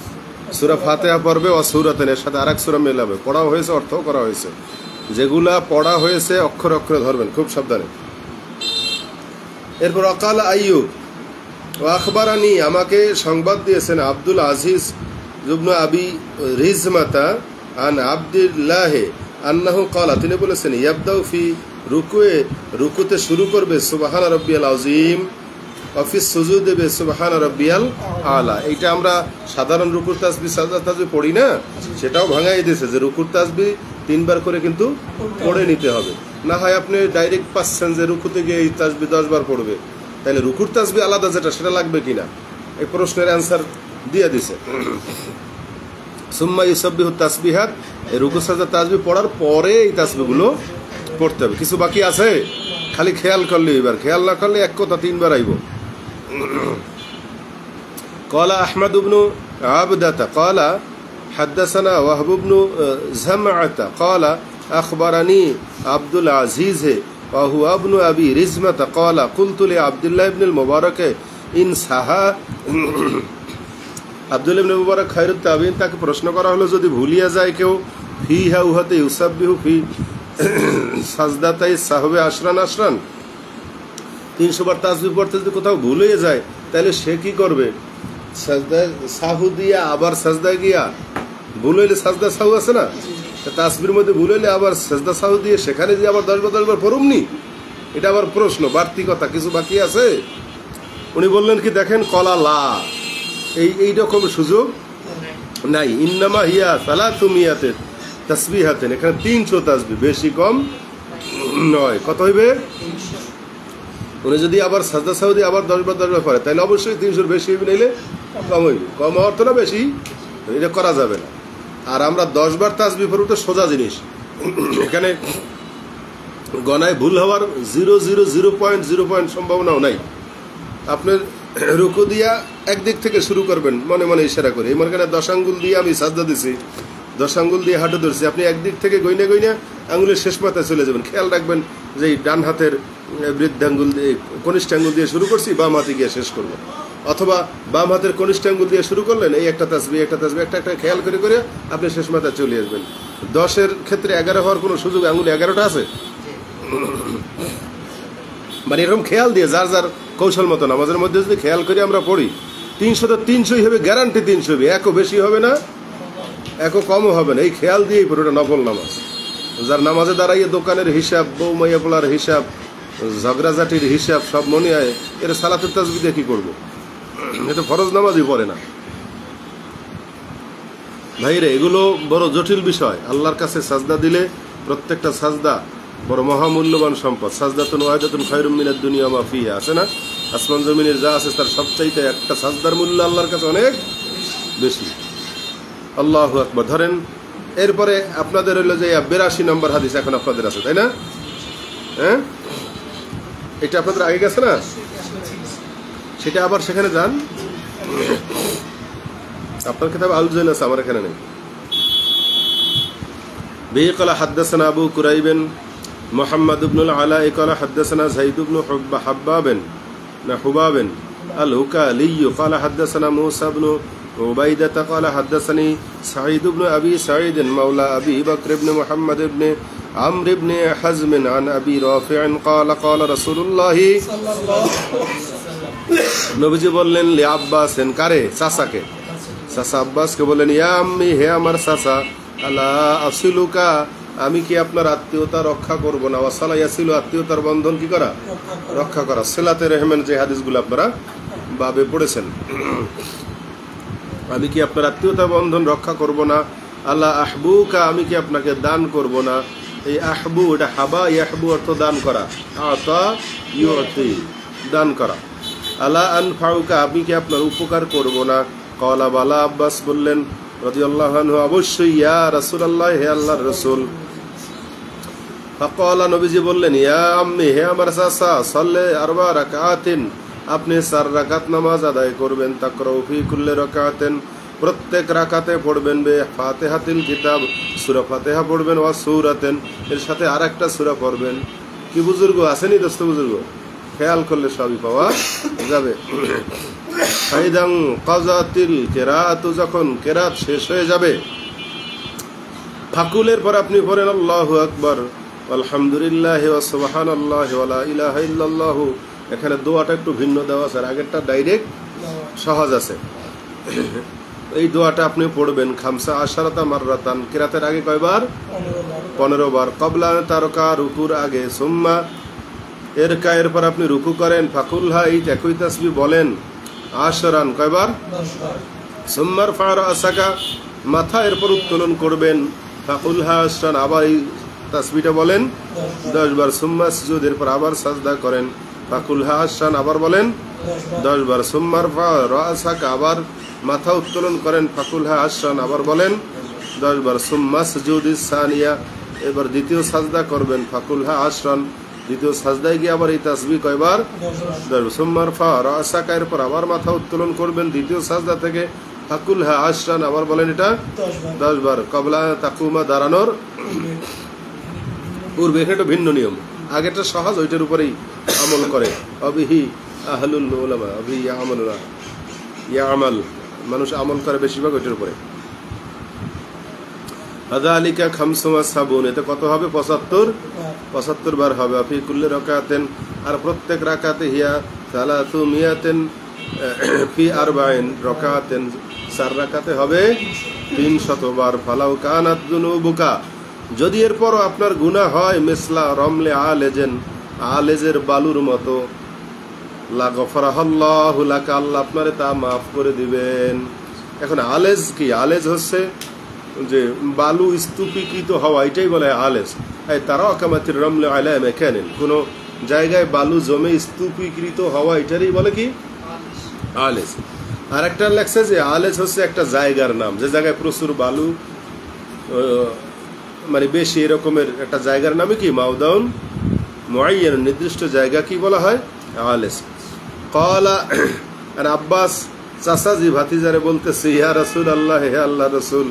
সূরা ফাতিহা পড়বে ও সূরাতেন, এর সাথে আরেক সূরা মেলাবে, পড়া হয়েছে অর্থ করা হয়েছে, যেগুলা পড়া হয়েছে অক্ষরে ধরবেন খুব সাবধানে। এরপর অকাল আইয়ুব ও আখবারানি, আমাকে সংবাদ দিয়েছেন আব্দুল আজিজ ইবনে আবি রিজমাতা আন আব্দুল্লাহ আন্নাহু ক্বালা, তিনি বলেছেন ইয়াবদাউ ফি রুকুতে শুরু করবে সুবহান রাব্বিয়াল আযীম অফিস সুজুদ দেবে সুবহান রাব্বিয়াল আলা। এইটা আমরা সাধারণ রুকুর তাসবিহ সাজদা তাসবিহ পড়ি না, সেটাও ভাঙাই দিয়েছে যে রুকুর তাসবিহ 3 বার করে কিন্তু পড়ে নিতে হবে। না হয় আপনি ডাইরেক্ট পাচ্ছেন যে রুকুতে গিয়ে এই তাসবিহ 10 বার পড়বে, তাহলে রুকুর তাসবিহ আলাদা যেটা সেটা লাগবে কিনা, এই প্রশ্নের অ্যান্সার দিয়ে দিছে। সুম্মা ইউসাব্বিহু তাসবিহাত, এই রুকু সাজদা তাসবিহ পড়ার পরে এই তাসবিহগুলো পড়তে হবে। কিছু বাকি আছে, খালি খেয়াল করলে, এবার খেয়াল না করলে এক কথা 3 বার আইব। قال أحمد بن عبدة قال حدثنا وهب بن زمعة قال أخبرني عبد العزيز وهو ابن أبي رزمة قال قلت لعبد الله بن المبارك إن سها আব্দুল্লাহ ইবনে মুবারক খায়রুত তাবিঈন, তাকে প্রশ্ন করা হলো যদি ভুলিয়া যায় কেউ ফিহা উহাতে ইউসাব্বিহু ফি সাজদাতাই সাহবে আশরান 300 বার তাসবিহ পড়তে যদি কোথাও ভুল হয়ে যায় তাহলে সে কি করবে? সাজদায় সাহু দিয়া আবার সাজদায় গিয়া, ভুল হইলে সাজদা সাহু আছে না, তাসবিহর মধ্যে ভুল হইলে আবার সাজদা সাহু দিয়ে সেখানে দিয়ে আবার 10 বার পড়ুমনি, এটা আবার প্রশ্ন, বাড়তি কথা কিছু বাকি আছে। উনি বললেন কি দেখেন, কলা লা, এই রকম সুযোগ নাই। ইন্নামা হিয়া সালাতু মিয়াতে তাসবিহাতেন, এখানে 300 তাসবিহ, বেশি কম নয়। কত হইবে? উনি যদি আবার সাজদা সাউদি আবার 10 বার পড়ে তাহলে অবশ্যই 300 বেশি হইবে, নাইলে কম হইবে। কম হওয়ার তো না, বেশি এটা করা যাবে না। আর আমরা 10 বার তাসবিহ পড়ব তো সোজা জিনিস, এখানে গণায় ভুল হওয়ার 0.0 সম্ভাবনাও নাই। আপনার রুকু দিয়া একদিক থেকে শুরু করবেন, মনে মনে ইশারা করে, মনে করেন 10 আঙ্গুল দিয়ে আমি সাজদা দিছি, 10 আঙ্গুল দিয়ে হাঁটু ধরছি, আপনি একদিক থেকে গইনা আঙ্গুলের শেষ মাথায় চলে যাবেন। খেয়াল রাখবেন যে ডান হাতের বৃদ্ধাঙ্গুল দিয়ে, কনিষ্ঠ আঙ্গুল দিয়ে শুরু করছি, বাম হাতে গিয়ে শেষ করবো, অথবা বাম হাতের কনিষ্ঠ আঙ্গুল দিয়ে শুরু করলেন, এই একটা তাসবিহ একটা খেয়াল করে আপনি শেষ মাথায় চলে আসবেন। 10-এর ক্ষেত্রে 11 হওয়ার কোনো সুযোগ, আঙ্গুল 11টা আছে, মানে এরকম খেয়াল দিয়ে যার যার কৌশল মতো নামাজের মধ্যে যদি খেয়াল করে আমরা পড়ি, 300 তো 300ই হবে, গ্যারান্টি 300 হবে, একও বেশি হবে না, একও কমও হবে না। এই খেয়াল দিয়েই পুরোটা নফল নামাজ। যার নামাজে দাঁড়াইয়ে দোকানের হিসাব, বউ মাইয়া পোলার হিসাব, ঝগড়াঝাটির হিসাব সব মনে হয়, এর সালাতুত তাসবিহ দিয়ে কি করবো? এটা ফরজ নামাজই পড়ে না ভাইরে, এগুলো বড় জটিল বিষয়। আল্লাহর কাছে সাজদা দিলে প্রত্যেকটা সাজদা বড় মহামূল্যবান সম্পদ। সাজদাতুন ওয়াহিদাতুন খায়রুম মিনাদ দুনিয়া মা ফিহা, আছে না? আসমান জমিনের যা আছে তার সবচাইতে একটা সাজদার মূল্য আল্লাহর কাছে অনেক বেশি। আল্লাহু আকবার। ধরেন এরপরে আপনাদের হইলো যে 82 নম্বর হাদিস এখন আপনাদের আছে, তাই না? হ্যাঁ, এটা আপনাদের আগে গেছে না, সেটা আবার সেখানে যান। আপনার কিতাব আল জৈন আছে, আমার এখানে নেই। বিহি ক্বালা হাদাসানা আবু কুরাইবেন মুহাম্মদ ইবনুল আলা ক্বালা হাদাসানা যায়েদ ইবনু হুবাবেন আল হুকালি ক্বালা হাদাসানা মুসা ইবনু উবাইদা ক্বালা হাদাসানি সাঈদ ইবনু আবি সাঈদ মাওলা আবি বকর ইবনে মুহাম্মদ ইবনে আমর ইবনে হাজম আন আবি রাফি' ক্বালা ক্বালা রাসূলুল্লাহ নবীজি বললেন লি আব্বাসেন, কারে? চাচাকে। চাচা আব্বাসকে বললেন ইয়া আম্মি, হে আমার চাচা, আলা আসিলুকা আমি কি আপনার আত্মীয়তা রক্ষা করব না? ওয়াসালা ইয়াসিলু, আত্মীয়তার বন্ধন কি করা? রক্ষা করা। সিলাতে রহমান যে হাদিসগুলো আপনারা বাবে পড়েছেন, আমি কি আপনার আত্মীয়তা বন্ধন রক্ষা করব না? আল্লাহ আহবুকা, আমি কি আপনাকে দান করব না? এই আহবু, এটা হাবা ইয়াহবু অর্থ দান করা, আতা ইউতি দান করা। আলা আনফাউকা, আমি কি আপনার উপকার করব না? ক্বালা বালা, আব্বাস বললেন রাদিয়াল্লাহু আনহু, অবশ্যই ইয়া রাসূলুল্লাহ, হে আল্লাহর রাসূল। ফাকালা, নবীজি বললেন, ইয়া আম্মি, হে আমার চাচা, সাল্লি আরবা রাকাতিন, আপনি 4 রাকাত নামাজ আদায় করবেন। তাকরাউ ফি কুল্লি রাকাতিন, প্রত্যেক রাকাতে পড়বেন বে ফাতিহাতিল কিতাব, সূরা ফাতিহা পড়বেন, ওয়া সূরাতেন, এর সাথে আরেকটা সূরা পড়বেন। কি বুজুর্গ আসেনি দোস্ত, বুজুর্গ খেয়াল করলে সবই পাওয়া যাবে। ফাইদাং কাযাতিল কিরাআত, যখন কিরাত শেষ হয়ে যাবে, ফাকুলের পর আপনি পড়েন আল্লাহু আকবার, আলহামদুলিল্লাহ ওয়া সুবহানাল্লাহি ওয়া লা ইলাহা ইল্লাল্লাহু। এখানে দোয়াটা একটু ভিন্ন দেওয়া আছে, আগেরটা ডাইরেক্ট সহজ আছে। এই দোয়াটা আপনি পড়বেন খামসা আশারাতা মাররাতান, কিরাতের আগে কয়বার? 15 বার। ক্বাবলা তারকা, রুকুর আগে। সুম্মা এরকা, এরপর আপনি রুকু করেন। ফাকুলহা, এই একই তাসবিহ বলেন। আশরান, কয়বার? 10 বার। সুম্মার ফারা আসাকা, মাথা এরপর উত্তোলন করবেন। ফাকুলহা আশরান, আবার এই তাসবিহটা বলেন 10 বার। সুম্মা সুজুদ, এরপর আবার সাজদা করেন। ফাকুলহা আশরান, আবার বলেন 10 বার। সুম্মার ফারা আসাকা, আবার মাথা উত্তোলন করেন। ফাকুলহা আশরান, আবার বলেন 10 বার। সুম্মা সুজুদিস সানিয়া, এবার দ্বিতীয় সাজদা করবেন। ফাকুলহা আশরান, দ্বিতীয় সাজদায় গিয়ে আবার এই তাসবিহ কয়বার? 10 বার। সুম্মার ফারা আসাকা, এরপর আবার মাথা উত্তোলন করবেন দ্বিতীয় সাজদা থেকে। ফাকুলহা আশরান, আবার বলেন এটা 10 বার। ক্বাবলা তাকুমা, দাঁড়ানোর পূর্বে। এটা ভিন্ন নিয়ম, আগেটা সহজ, ওইটার উপরেই আমল করে। অবিহি আহলুল উলামা, অবিহি ইয়ামাল, মানুষ আমল করে বেশিরভাগ ওইটার উপরে। আযালিকা খামসুম ওয়া সাবুন, এতে কত হবে? 75 বার হবে। ফি কুল্লি রাকাতিন, আর প্রত্যেক রাকাতে হিয়া সালাতু মিয়াতিন ফি 40 রাকাতিন, 4 রাকাতে হবে 300 বার। ফালাউ কানাত যুনুবুকা, যদি এরপরও আপনার গুনাহ হয় মিসলা রমলে আলেজেন, আলেজের বালুর মতো, লা গফরাহাল্লাহু লাকা, আল্লাহ আপনারে তা মাফ করে দিবেন। এখন আলেজ কি? আলেজ হচ্ছে যে বালু স্তূপীকৃত হওয়া, এটাই বলে আলেজ। তারাও কামাতির রমলে আলা মেকানিন, কোন জায়গায় বালু জমে স্তূপীকৃত হওয়া, এটারই বলে কি? আলেজ। আর একটা লেখছে যে আলেজ হচ্ছে একটা জায়গার নাম, যে জায়গায় প্রচুর বালু মানে বেশি, এরকমের একটা জায়গার নামে কি? মাউদাউন মুআয়্যান, নির্দিষ্ট জায়গা কি বলা হয়? আলেজ। ক্বালা, আর আব্বাস চাচাজি ভাতিজারে বলতেছে, ইয়া রাসূলুল্লাহ, হে আল্লাহর রাসূল,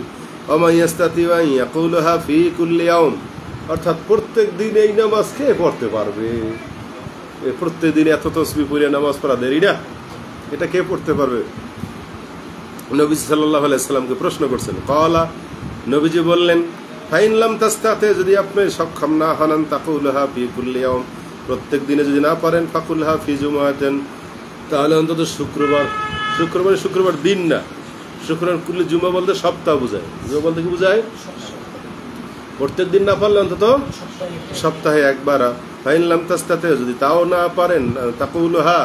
ওমা ইয়াস্তাতিউ আন ইয়াকুলহা ফি কুল্লি ইয়াউম, অর্থাৎ প্রত্যেক দিন এই নামাজ কে পড়তে পারবে? প্রত্যেক দিন এত তাসবিহ পড়ে নামাজ পড়া দেরি না, এটা কে পড়তে পারবে? নবী সাল্লাল্লাহু আলাইহি সাল্লামকে প্রশ্ন করছেন। ক্বালা, নবীজি বললেন, ফাইন লাম তাস্তাতি, যদি আপনি সক্ষম না হন, তাকুলহা ফি কুল্লি ইয়াউম, প্রত্যেক দিনে যদি না পারেন, ফাকুলহা ফি জুমআতিন, তাহলে অন্তত শুক্রবার, শুক্রবার দিন না, শুক্রবার কুল্লি, জুমা বলতে সপ্তাহ বোঝায়, জুমা বলতে কি বোঝায়? প্রত্যেক দিন না পারলে অন্তত সপ্তাহে একবার। ফাইন লাম তাস্তাতি, যদি তাও না পারেন, তাকুলহা,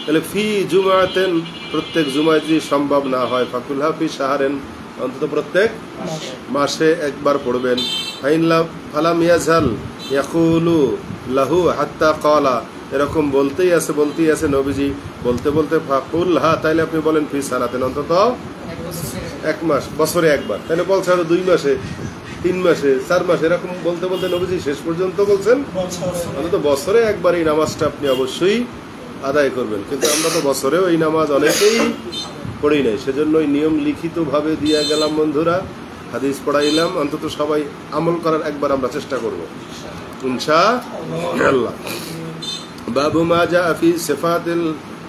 তাহলে ফি জুমআতিন, প্রত্যেক জুমায় যদি সম্ভব না হয়, ফাকুলহা ফি শাহরিন, অন্তত প্রত্যেক মাসে একবার পড়বেন। ফালাম ইয়াজাল ইয়াকুলু লাহু হাত্তা ক্বালা, এরকম বলতেই আছে নবীজি, বলতে ফাকুলহা, তাইলে আপনি বলেন ফি সানাতিন, অন্তত 1 মাস, বছরে একবার। তাহলে বলছে হয়তো 2 মাসে, 3 মাসে, 4 মাসে, এরকম বলতে নবীজি শেষ পর্যন্ত বলছেন অন্তত বছরে একবার এই নামাজটা আপনি অবশ্যই আদায় করবেন। কিন্তু আমরা তো বছরেও এই নামাজ অনেকেই পড়ি নাই, সেজন্য ওই নিয়ম লিখিত ভাবে দিয়ে গেলাম বন্ধুরা, হাদিস পড়াইলাম, অন্তত সবাই আমল করার একবার আমরা চেষ্টা করব ইনশাআল্লাহ। বাবু মা জা ফি সিফাতিল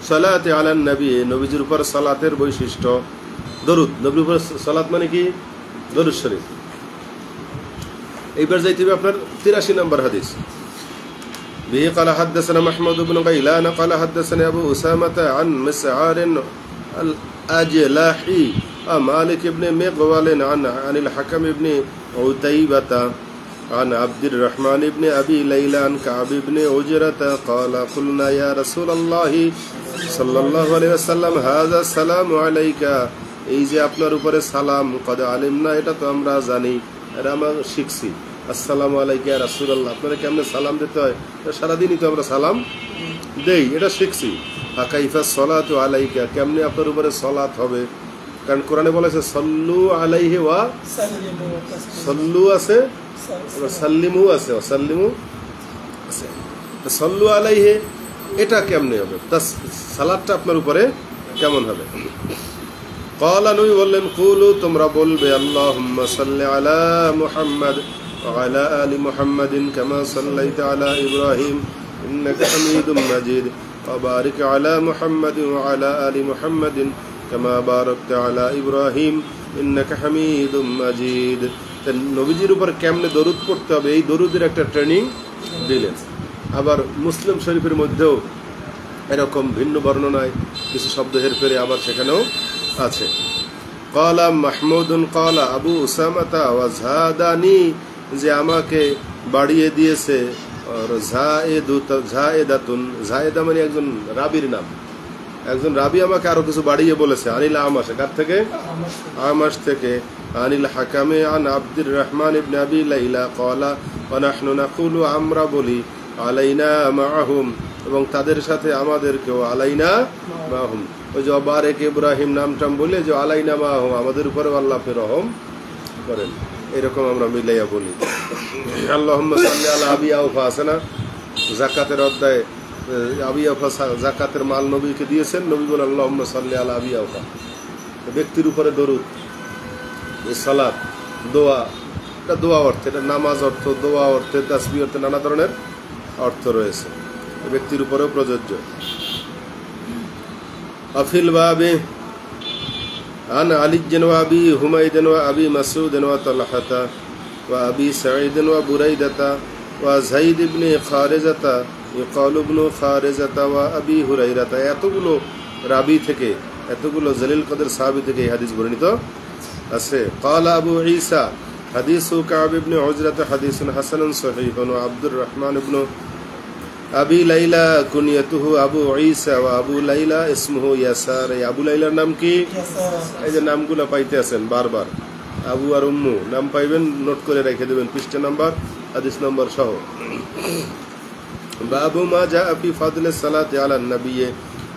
সালাতি আলান নবী, নবীজির উপর সালাতের বৈশিষ্ট্য। দরুদ, নবীর উপর সালাত মানে কি? দরুদ শরীফ। এইবার যাইতে হবে আপনার 83 নম্বর হাদিস। به قال حدثنا محمود بن غيلان قال حدثنا أبو أسامة عن مسعار الأجلحي مالك بن مغول عن الحكم بن عتيبة عن عبد الرحمن بن أبي ليلى عن كعب بن عجرة قال قلنا يا رسول الله صلى الله عليه وسلم هذا السلام عليك এই যে আপনার উপরে সালাম কদ আলিমনা এটা তো আমরা জানি এটা আমরা শিখছি আসসালামু আলাইকা ইয়া রাসূলুল্লাহ আপনারা কেমনে সালাম দিতে হয় সারাদিনই তো আমরা সালাম দেই এটা শিখছি কাইফা সলাতু আলাইকা কেমনে আপনার উপরে সালাত হবে কারণ কোরআনে বলেছে সাল্লু আলাইহি ওয়া সাল্লিমু সাল্লু আছে সাল্লিমু আছে সাল্লিমু আছে সাল্লু আলাইহি এটা কেমনে হবে সালাতটা আপনার উপরে কেমন হবে ক্বালা নবী বললেন কুলু তোমরা বলবে আল্লাহুম্মা সাল্লি আলা মুহাম্মাদ ওয়া আলা আলি মুহাম্মাদিন কামা সাল্লাইতা আলা ইব্রাহিম ইন্নাকা হামিদুম মাজিদ ওয়া বারিক আলা মুহাম্মাদিন ওয়া আলা আলি মুহাম্মাদিন কামা বারাকতা আলা ইব্রাহিম ইন্নাকা হামিদুম মাজিদ নবীজির উপর কেমনে দরুদ পড়তে হবে এই দরুদের একটা ট্রেনিং দিলেন আবার মুসলিম শরীফের মধ্যেও এরকম ভিন্ন বর্ণনায় কিছু শব্দ হেরফেরে আবার সেখানেও আছে ক্বালা মাহমুদুন ক্বালা আবু উসামাতা ওয়া যাদানি যে আমাকে বাড়িয়ে দিয়েছে আর যায়েদাতুন যায়েদা মানে একজন রাবীর নাম একজন রাবী আমাকে আরো কিছু বাড়িয়ে বলেছে আনিল আমাশ কার থেকে আমাশ থেকে আনিল হাকামে আন আব্দুর রহমান ইবনে আবি লাইলা ক্বালা ওয়া নাহনু নাকুলু আমরা বলি আলাইনা মাআহুম এবং তাদের সাথে আমাদেরকেও আলাইনা মাআহুম ওই যে বারেক ইব্রাহিম নামটাম বলে যে আলাইনা মাআহুম আমাদের উপরে আল্লাহ আপনি রহম করেন এরকম আমরা মিলাইয়া বলি আল্লাহুম্মা সাল্লি আলা আবি আওফা আছে না যাকাতের অধ্যায়ে আবি আওফা যাকাতের মাল নবীকে দিয়েছেন নবী বলেন আল্লাহুম্মা সাল্লি আলা আবি আওফা ব্যক্তির উপরে দরুদ এই সালাত দোয়া এটা দোয়া অর্থে এটা নামাজ অর্থ দোয়া অর্থে তাসবিহ অর্থে নানা ধরনের অর্থ রয়েছে ব্যক্তির উপরেও প্রযোজ্য আফিল বাবে আন আলী ওয়া আবি হুমায়দ ওয়া আবি মাসউদ ওয়া তালহাতা ওয়া আবি সাঈদ ওয়া বুরাইদাতা ওয়া যায়েদ ইবনে খারিজাতা ইকাল ইবনে খারিজাতা ওয়া আবি হুরায়রাতা এতগুলো রাবী থেকে এতগুলো জলিল কদর সাহাবী থেকে এই হাদিস বর্ণিত আছে ক্বালা আবু ঈসা হাদিসু কাব ইবনে উজরাতা হাদিসুন হাসানুন সহিহুন ওয়া আব্দুর রহমান ইবনে আবি লাইলা কুনিয়াতুহু আবু ঈসা ওয়া আবু লাইলা ইসমুহু ইয়াসার এই আবু লাইলার নাম কি এই যে নামগুলো পাইতে আছেন বারবার আবু আর উম্মু নাম পাইবেন নোট করে রেখে দেবেন পৃষ্ঠা নাম্বার হাদিস নাম্বার সহ বাবু মা জা ফি ফাদলিস সালাতি আলা নবী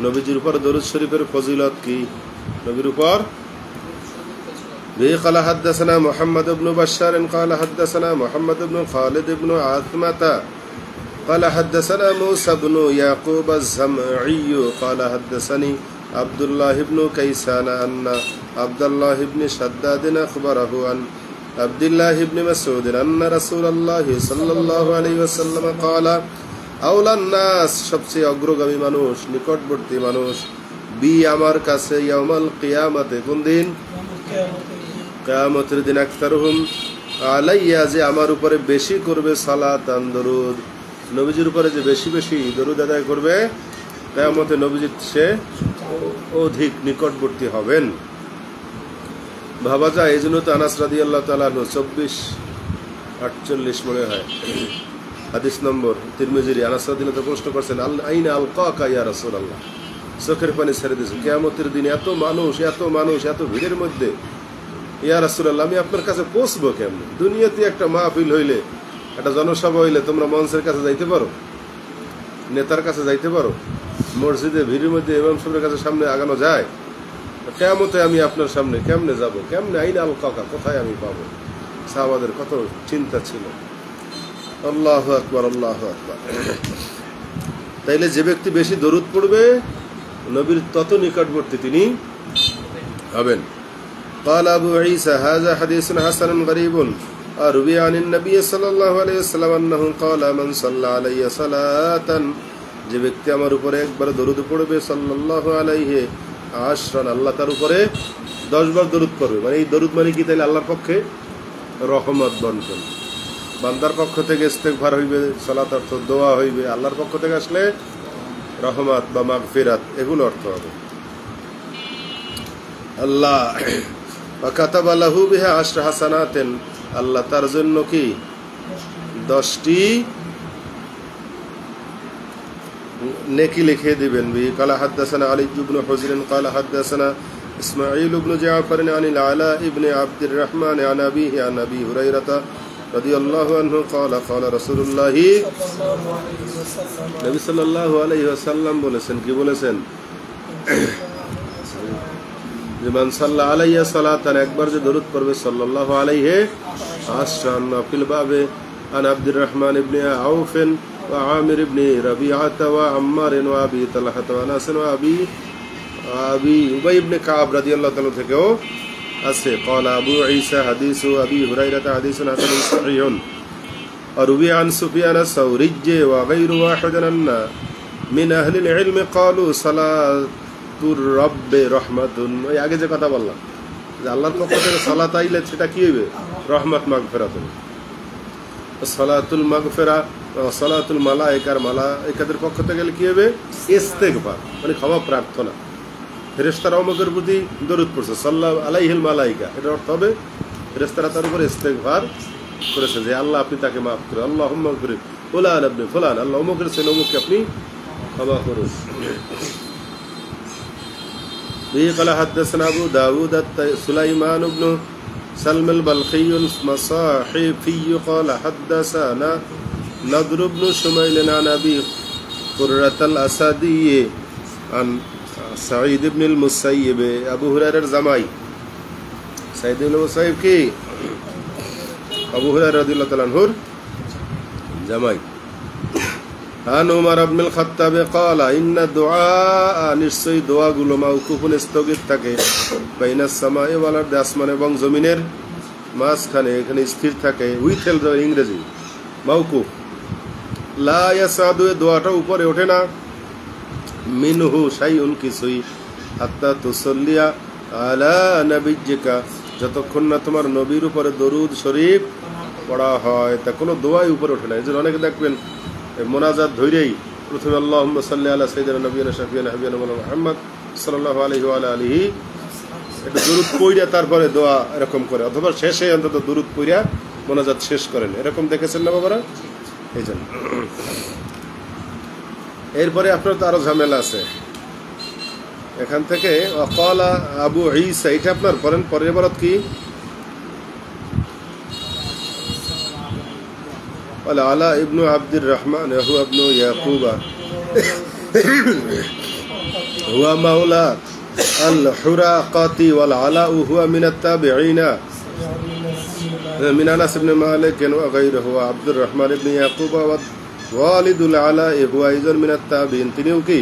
নবীজির উপর দরুদ শরীফের ফজিলত কি নবীর উপর قال حدثنا محمد بن بشار قال حدثنا محمد بن خالد بن عاثمة قال حدثنا موسى بن يعقوب الزمعي قال حدثني عبد الله بن كيسان أن عبد الله بن شداد أخبره عن عبد الله بن مسعود أن رسول الله صلى الله عليه وسلم قال أولى الناس সবচেয়ে অগ্রগামী মানুষ নিকটবর্তী মানুষ বি আমার কাছে ইয়াউমাল কিয়ামতে কোন দিন কিয়ামতের দিন আকতারুহুম আলাইয়া যে আমার উপরে বেশি করবে সালাতান দরুদ নবীজির উপরে যে বেশি বেশি দরুদ আদায় করবে কিয়ামতে নবীজির সে অধিক নিকটবর্তী হবেন ভাবা যায় এই জন্য তো আনাস রাদিয়াল্লাহু তাআলা 2448 মনে হয় হাদিস নম্বর তিরমিজির আনাস রাদিয়াল্লাহু প্রশ্ন করছেন আইনা আলকাকা ইয়া রাসূলুল্লাহ চোখের পানি ছেড়ে দিয়েছে কিয়ামতের দিন এত মানুষ এত ভিড়ের মধ্যে ইয়া রাসূলুল্লাহ আমি আপনার কাছে পৌঁছবো কেমনে দুনিয়াতে একটা মাহফিল হইলে একটা জনসভা হইলে তোমরা মঞ্চের কাছে যাইতে পারো নেতার কাছে যাইতে পারো মসজিদে ভিড়ের মধ্যে ইমাম সাহেবের কাছে সামনে আগানো যায় কিয়ামতে আমি আপনার সামনে কেমনে যাব কেমনে আইনা আলকাকা কোথায় আমি পাবো সাহাবাদের কত চিন্তা ছিল আল্লাহু আকবার আল্লাহু আকবার তাইলে যে ব্যক্তি বেশি দরুদ পড়বে নবীর তত নিকটবর্তী তিনি হবেন قال أبو عيسى هذا حديث حسن غريب أروي عن النبي صلى الله عليه وسلم أنه قال من صلى علي صلاة যে ব্যক্তি আমার উপরে একবার দরুদ পড়বে সাল্লাল্লাহু আলাইহি আশরান আল্লাহ তার উপরে 10 বার দরুদ পড়বে মানে এই দরুদ মানে কি তাইলে আল্লাহর পক্ষে রহমত বন্টন বান্দার পক্ষ থেকে ইস্তেগফার হইবে সালাত অর্থ দোয়া হইবে আল্লাহর পক্ষ থেকে আসলে রহমত বা মাগফিরাত এগুলো অর্থ হবে আল্লাহ ওয়া কাতাবা লাহু বিহা 10 হাসানাতেন আল্লাহ তার জন্য কি 10টি নেকি লিখে দিবেন। قال حدثنا علي بن حجر قال حدثنا اسماعيل بن جعفر عن العلاء بن عبد الرحمن عن أبيه عن أبي هريرة رضي الله عنه قال قال رسول الله নবী সাল্লাল্লাহু আলাইহি ওয়াসাল্লাম বলেছেন, কি বলেছেন? যে মান সাল্লা আলাইয়া সালাতান, একবার যে দরুদ পড়বে সাল্লাল্লাহু আলাইহি আশরান ফিল বাবে আন আব্দুর রহমান ইবনে আউফ ওয়া আমির ইবনে রাবিআতা ওয়া আম্মার ওয়া আবি তালহা ওয়া আনাস ওয়া আবি উবাই ইবনে কাব রাদিয়াল্লাহু তাআলা থেকেও আছে। قال ابو عيسى حديث ابي هريره حديث حسن صحيح وروي عن سفيان الثوري وغير واحد أن من أهل العلم قالوا صلاة الرب رحمة। ওই আগে যে কথা বললাম যে আল্লাহর পক্ষ থেকে সালাত আইলে সেটা কি হবে? রহমত মাগফিরাত। সালাতুল মাগফিরা সালাতুল মালায়েকাদের পক্ষ থেকে গেলে কি হবে? ইস্তেগফার, মানে ক্ষমা প্রার্থনা। ফেরেশতারা অমুকের প্রতি দরুদ পড়ছে সাল্লাল্লাহু আলাইহিল মালায়েকা, এর অর্থ হবে ফেরেশতারা তার উপরে ইস্তেগফার করেছে যে আল্লাহ আপনি তাকে মাফ করুন, আল্লাহুম্মা গফির ফুলান ইবনে ফুলান, আল্লাহ অমুকের ছেলে অমুককে আপনি ক্ষমা করুন। قال حدثنا ابو داود سليمان بن سلم البلخي المصاحفي قال حدثنا نضر بن شميل عن ابي قرة الاسدي عن سعيد بن المسيب ابو هريره জামাই সাঈদ ইবনে মুসাইয়িব কি? আবু হুরায়রা রাদিয়াল্লাহু তাআলা আনহুর জামাই। আন উমর ইবনে আল-খাত্তাব قال ان الدعاء নিশ্চয়ই দোয়াগুলো মাওকুফুন স্থগিত থাকে বাইনাস সামাই ওয়াল আরদ, আসমান এবং জমিনের মাঝখানে, এখানে স্থির থাকে। উইথেল ইংরেজি মাওকুফ। লা ইয়াসাদু, দোয়াটা উপরে ওঠে না, মিনহু শাইউন কিছুই, হাত্তা তুসাল্লিয়া আলা নাবিয়্যিকা, যতক্ষণ না তোমার নবীর উপরে দরুদ শরীফ পড়া হয়, তা কোনো দোয়াই উপরে ওঠে না। এই জন্য অনেকে দেখবেন মোনাজাত ধরেই প্রথমে আল্লাহুম্মা সাল্লি আলা সাইয়্যিদিনা নাবিয়িনা শাফিয়িনা হাবিবিনা মুহাম্মদ সাল্লাল্লাহু আলাইহি ওয়া আলিহি, এটা দরুদ পড়া তারপরে দোয়া এরকম করে, অথবা শেষে অন্তত দরুদ পড়া মোনাজাত শেষ করেন, এরকম দেখেছেন না বাবারা? এই জন্য এরপরে আপনার তো আরো ঝামেলা আছে এখান থেকে। ওয়াকালা আবু ঈসা, এটা আপনার পরেন পরের ইবারত কি? আলা ইবনু আব্দুর রহমান হুয়া ইবনু ইয়াকুবা হুয়া মাওলা আল হুরাকাতি ওয়াল আলা হুয়া মিন আত-তাবিঈনা মিন আনাস ইবনে মালিক ওয়া গায়রুহু আব্দুর রহমান ইবনে ইয়াকুবা ওয়া ওয়ালিদুল আলা হুয়া আইযান মিন আত-তাবিঈন, তিনিও কি?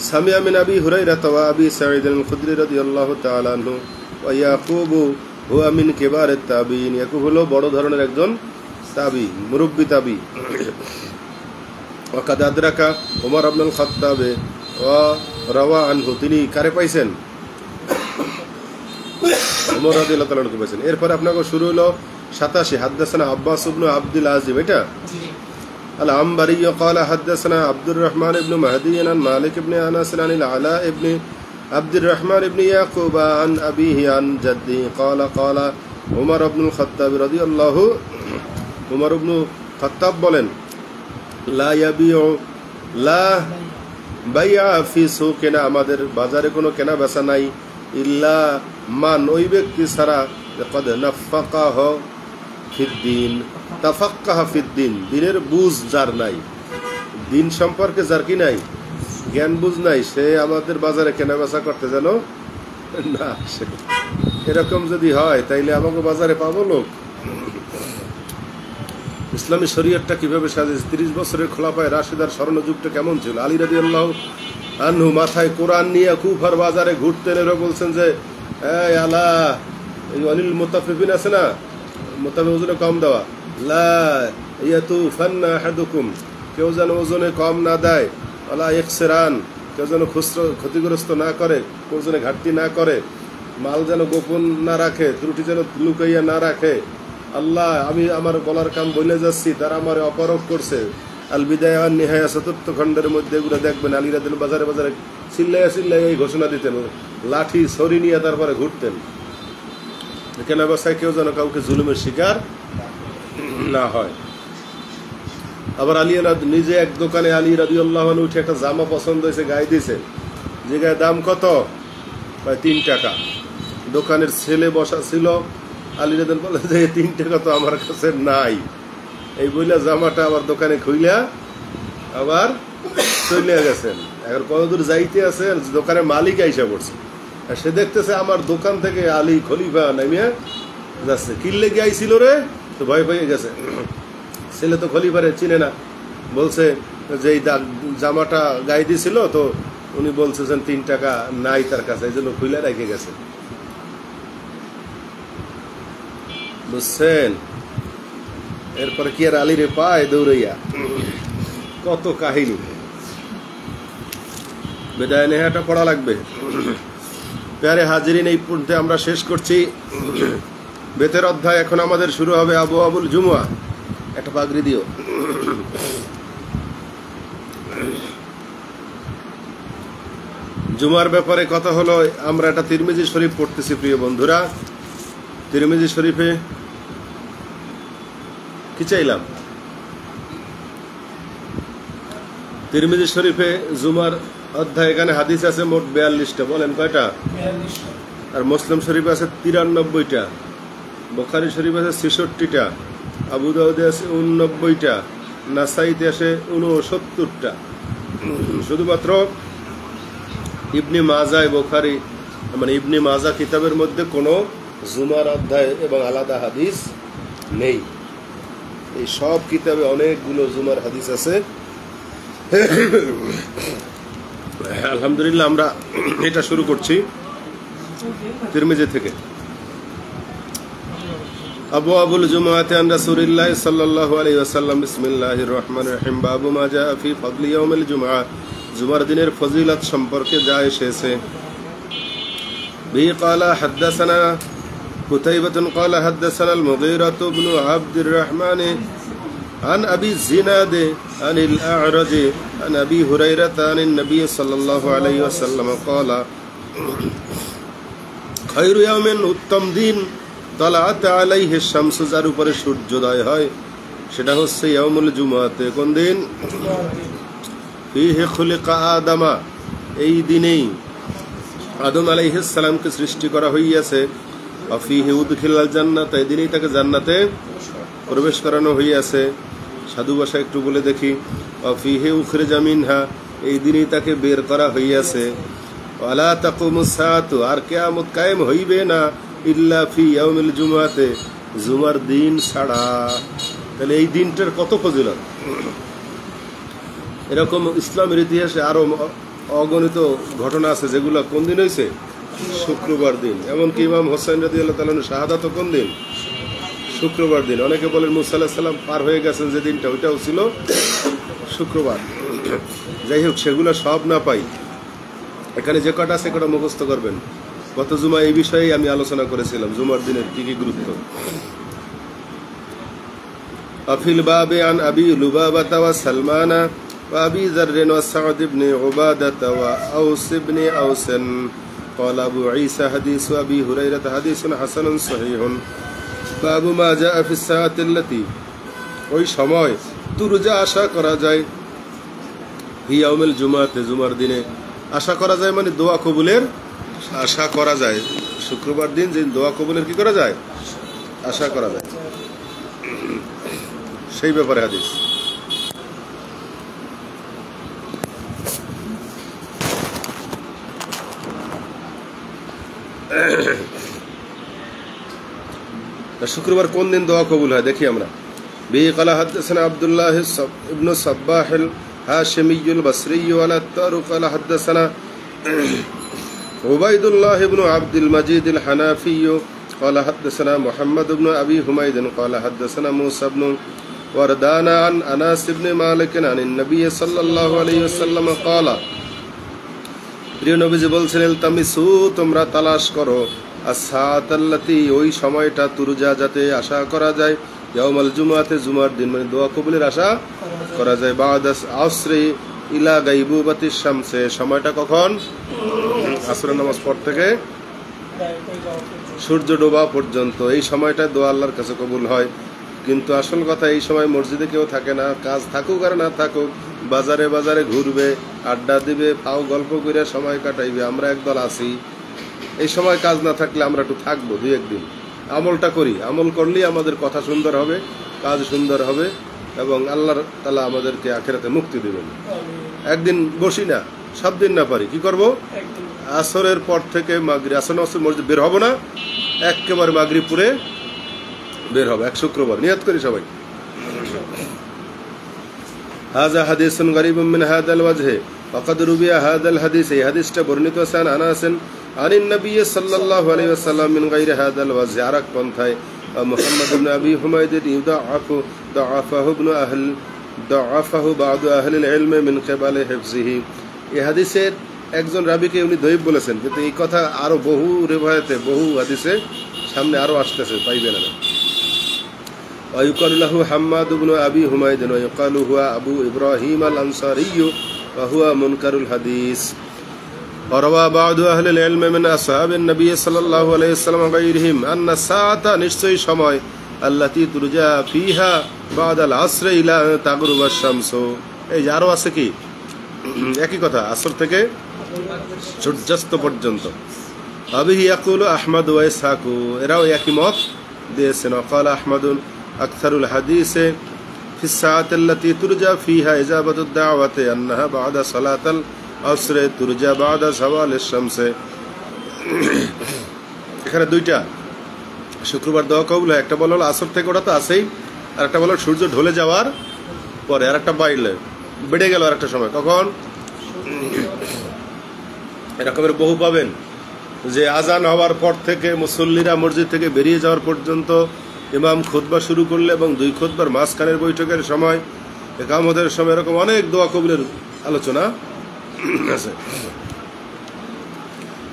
সামিয়া মিন আবি হুরায়রা ওয়া আবি সাঈদ আল-খুদরি রাদিয়াল্লাহু তাআলা আনহু ওয়া ইয়াকুব হুয়া মিন কিবারিত তাবিঈন, ইয়াকুব হলো বড় ধরনের একজন তাবি, মুরব্বি তাবি। ওয়া কাদ আদরাকা ওমর ইবনে আল-খাত্তাব ওয়া রাওয়া আনহু, তিনি কারে পাইছেন? ওমর রাদিয়াল্লাহু তাআলা আনহু পাইছেন। এরপর আপনাকে শুরু হলো 87। হাদাসানা আব্বাস ইবনে আব্দুল আজিম, এটা العنبري قال حدثنا عبد الرحمن بن مهدي عن مالك بن أنس عن العلاء بن عبد الرحمن بن يعقوب عن أبيه عن جده قال قال عمر بن الخطاب رضي الله عمر بن الخطاب বলেন لا يبيع لا بيع في سوقنا, আমাদের বাজারে কোনো কেনা বেচা নাই, ইল্লা মান, ওই ব্যক্তি ছাড়া قد نفقه في الدين তাফাক্কাহ ফিদ্দিন, দিনের বুঝ যার নাই, দিন সম্পর্কে যার কি নাই, জ্ঞান বুঝ নাই, সে আমাদের বাজারে কেনা বেচা করতে যেন না আসে। এরকম যদি হয় তাইলে আমাকে বাজারে পাবো লোক? ইসলামী শরীয়তটা কিভাবে সাজিয়েছে? 30 বছরের খোলাফায়ে রাশিদার স্বর্ণযুগটা কেমন ছিল? আলী রাদিয়াল্লাহু আনহু মাথায় কোরআন নিয়ে কুফার বাজারে ঘুরতেন, এরা বলছেন যে এই আলা এই অনিল মুতাফিফিন আছে না, মুতাফিফ ওজনে কম দেওয়া, লা ইয়াতুফান্না আহাদুকুম, কেউ যেন ওজনে কম না দেয়, আলা ইখসিরান, কেউ যেন ক্ষতিগ্রস্ত না করে, কেউ যেন ঘাটতি না করে, মাল যেন গোপন না রাখে, ত্রুটি যেন লুকাইয়া না রাখে। আল্লাহ, আমি আমার বলার কাম বলে যাচ্ছি, তারা আমার অপরাধ করছে। আল বিদায়া ওয়ান নিহায়া ৪th খণ্ডের মধ্যে এগুলো দেখবেন। আলী রাদিয়াল্লাহু বাজারে বাজারে চিল্লাইয়া চিল্লাইয়া এই ঘোষণা দিতেন, লাঠি ছড়ি নিয়ে তারপরে ঘুরতেন, কেনা বেচায় কেউ যেন কাউকে জুলুমের শিকার না হয়। আবার আলী নিজে এক দোকানে আলী রাদিয়াল্লাহু আনহু উঠে একটা জামা পছন্দ হয়েছে, গায়ে দিয়েছে, যে গায়ে দাম কত, প্রায় 3 টাকা। দোকানের ছেলে বসা ছিল, আলী রাদিয়াল্লাহু বলে যে 3 টাকা তো আমার কাছে নাই, এই বইলা জামাটা আবার দোকানে খুইলা আবার চলে গেছেন। এখন কতদূর যাইতে আছে, দোকানের মালিক আইসা পড়ছে, আর সে দেখতেছে আমার দোকান থেকে আলী খলিফা নামিয়া যাচ্ছে। কিল্লে গিয়ে আইছিল রে, তো ভয় পেয়ে গেছে। ছেলে তো খলিফারে চিনে না, বলছে যে এই জামাটা গায়ে দিয়েছিল, তো উনি বলছে যে 3 টাকা নাই তার কাছে, এই জন্য খুলে রেখে গেছে। বুঝছেন? এরপরে কি আর আলীরে পায় দৌড়াইয়া, কত কাহিনী। বিদায় নেহাটা পড়া লাগবে। প্যারে হাজিরিন, এই পর্যন্ত আমরা শেষ করছি বেতের অধ্যায়। এখন আমাদের শুরু হবে আবওয়াবুল জুমআ। একটা পাগড়ি দিও। জুমার ব্যাপারে কথা হলো, আমরা একটা তিরমিজি শরীফ পড়তেছি প্রিয় বন্ধুরা। তিরমিজি শরীফে কি চাইলাম, তিরমিজি শরীফে জুমার অধ্যায়, এখানে হাদিস আছে মোট 42টা। বলেন কয়টা? 42টা। আর মুসলিম শরীফে আছে 93টা, বুখারী শরীফে আছে 66টা, আবু দাউদে আছে 89টা, নাসাইতে আছে 69টা। শুধুমাত্র ইবনে মাজাহ বুখারী মানে ইবনে মাজাহ কিতাবের মধ্যে কোনো জুমার অধ্যায় এবং আলাদা হাদিস নেই। এই সব কিতাবে অনেকগুলো জুমার হাদিস আছে। আলহামদুলিল্লাহ, আমরা এটা শুরু করছি তিরমিজি থেকে। আবওয়াবুল জুমআতি আন রাসূলিল্লাহ সাল্লাল্লাহু আলাইহি ওয়াসাল্লাম। বিসমিল্লাহির রহমানির রহিম। বাবু মা জা ফি ফাদলি ইয়াউমিল জুমআ। জুমার দিনের ফজিলত সম্পর্কে যা এসেছে। বি ক্বালা হাদাসানা কুতাইবাহ ক্বালা হাদাসানা আল মুগীরা ইবনে আবদুর রহমান عن أبي الزناد عن الأعرج عن أبي هريرة عن النبي صلى الله عليه وسلم قال خير يوم উত্তম দিন طلعت عليه الشمس, যার উপরে সূর্যোদয় হয়, সেটা হচ্ছে ইয়াউমুল জুমআতে। কোন দিন? ফিহি খুলিকা আদামা, এই দিনেই আদম আলাইহিস সালামকে সৃষ্টি করা হইয়াছে। ওয়া ফিহি উদখিলাল জান্নাত, এই দিনেই তাকে জান্নাতে প্রবেশ করানো হইয়াছে। সাধু ভাষা একটু বলে দেখি। ফিহি উখরিজা মিনহা, এই দিনই তাকে বের করা হইয়াছে। ওয়ালা তাকুমুস সাআতু, আর কিয়ামত কায়েম হইবে না, ইল্লা ফি ইয়াউমিল জুমআতে, জুমার দিন ছাড়া। তাহলে এই দিনটার কত ফজিলত! এরকম ইসলামের ইতিহাসে আরো অগণিত ঘটনা আছে, যেগুলো কোন দিন হয়েছে? শুক্রবার দিন। এমনকি ইমাম হোসেন রাদিয়াল্লাহু তাআলা শাহাদাত কোন দিন? শুক্রবার দিন। অনেকে বলেন মুসা আলাইহিস সালাম পার হয়ে গেছেন যে দিনটা, ওইটাও ছিল শুক্রবার। যাই হোক, সেগুলো সব না পাই, এখানে যে কটা আছে কটা মুখস্থ করবেন। গত জুমা এই বিষয়ে আমি আলোচনা করেছিলাম, জুমার দিনের কি কি গুরুত্ব। আফিল বাবে আন আবি লুবাবাতা ওয়া সালমানা ওয়া আবি যারর ওয়া সাউদ ইবনে উবাদাতা ওয়া আউস ইবনে আউসান قال أبو عيسى حديث أبي هريرة حديث حسن صحيح বাবু মা জা ফিস সাআতিল্লাতি, ওই সময় তুরজা আশা করা যায়, ইয়াউমুল জুমআতে, জুমার দিনে আশা করা যায়, মানে দোয়া কবুলের আশা করা যায়। শুক্রবার দিন যে দোয়া কবুলের কি করা যায়? আশা করা যায়। সেই ব্যাপারে হাদিস। শুক্রবার কোন দিন দোয়া কবুল হয় দেখি আমরা। বি ক্বালা হাদাসানা আব্দুল্লাহ ইবনে সাব্বাহ আল হাশিমি আল বসরি ওয়া তারু ক্বালা হাদাসানা উবাইদুল্লাহ ইবনে আব্দুল মজিদ আল হানাফি ক্বালা হাদাসানা মুহাম্মদ ইবনে আবি হুমায়দ ক্বালা হাদাসানা মুসা ইবনে ওয়ারদানা আন আনাস ইবনে মালিক আন নবী সাল্লাল্লাহু আলাইহি ওয়াসাল্লাম ক্বালা, প্রিয় নবীজি বলছেন, ইলতামিসু, তোমরা তালাশ করো, আস-সাআতাল্লাতী, ওই সময়টা, তুরজা, যাতে আশা করা যায়, ইয়াউমুল জুমআতে, জুমার দিন, মানে দোয়া কবুলের আশা করা যায়। বাদাস আসরি ইলা গায়বুবাতিশ শামসে, সময়টা কখন? আসরের নামাজ পর থেকে সূর্য ডোবা পর্যন্ত, এই সময়টা দোয়া আল্লাহর কাছে কবুল হয়। কিন্তু আসল কথা এই সময় মসজিদে কেউ থাকে না, কাজ থাকুক আর না থাকুক বাজারে বাজারে ঘুরবে, আড্ডা দিবে, ফাও গল্প করে সময় কাটাইবে। আমরা একদল আছি, এই সময় কাজ না থাকলে আমরা একটু থাকবো দুই একদিন, আমলটা করি। আমল করলেই আমাদের কথা সুন্দর হবে, কাজ সুন্দর হবে এবং আল্লাহ তাআলা আমাদেরকে আখিরাতে মুক্তি দেবেন। একদিন বসি না, সব দিন না পারি, কি করব? আসরের পর থেকে মাগরিব, আসর নামাজ মসজিদ বের হব না, একেবারে মাগরিবপুরে বের হবে, এক শুক্রবার নিয়ত করি সবাই। হাযা হাদিসুন গরীবুম মিন হাযাল ওয়াজহি ফাকাদ রুবিয়া হাযাল হাদিস, এই হাদিসটা বর্ণিত আছে আনাসেন আনিন নবী সাল্লাল্লাহু আলাইহি ওয়াসাল্লাম মিন গায়রি হাযাল ওয়াজহি, আরেক পন্থায় মুহাম্মদ ইবনে আবি হুমায়দ ইউদাআফু দাআফাহু বা'দু আহলিল ইলম মিন কিবালি হিফযিহি। এই হাদিসের একজন রাবীকে উনি দঈফ বলেছেন, কিন্তু এই কথা আরো বহু রিওয়ায়াতে, বহু হাদিসে সামনে আরো আসতেছে, পাইবেন না। ويقال له حماد بن أبي حميد ويقال هو أبو إبراهيم الأنصاري وهو منكر الحديث. وروى بعض أهل العلم من أصحاب النبي صلى الله عليه وسلم وغيرهم أن الساعة নিশ্চয়ই সময় التي ترجى فيها بعد العصر إلى أن تغرب الشمس, এই যে আরো আছে কি একই কথা, আসর থেকে সূর্যাস্ত পর্যন্ত। আবিহি ইয়াকুলু আহমদ ওয়া ইসহাকু, এরাও একই মত দিয়েছেন। وقال أحمد أكثر الحديث في الساعة التي ترجى فيها إجابة الدعوة أنها بعد صلاة العصر ترجى بعد زوال الشمس। এখানে দুইটা শুক্রবার দোয়া কবুল হয়, একটা বলা হলো আসর থেকে, ওটা তো আছেই, আর একটা বলা সূর্য ঢলে যাওয়ার পরে, আর একটা বাইলে বেড়ে গেল আর একটা সময়, কখন? এরকমের বহু পাবেন যে আজান হওয়ার পর থেকে মুসল্লিরা মসজিদ থেকে বেরিয়ে যাওয়ার পর্যন্ত ইমাম খুতবা শুরু করলে এবং দুই খুতবার মাঝখানের বৈঠকের সময়, ইকামতের সময়, এরকম অনেক দোয়া কবুলের আলোচনা আছে।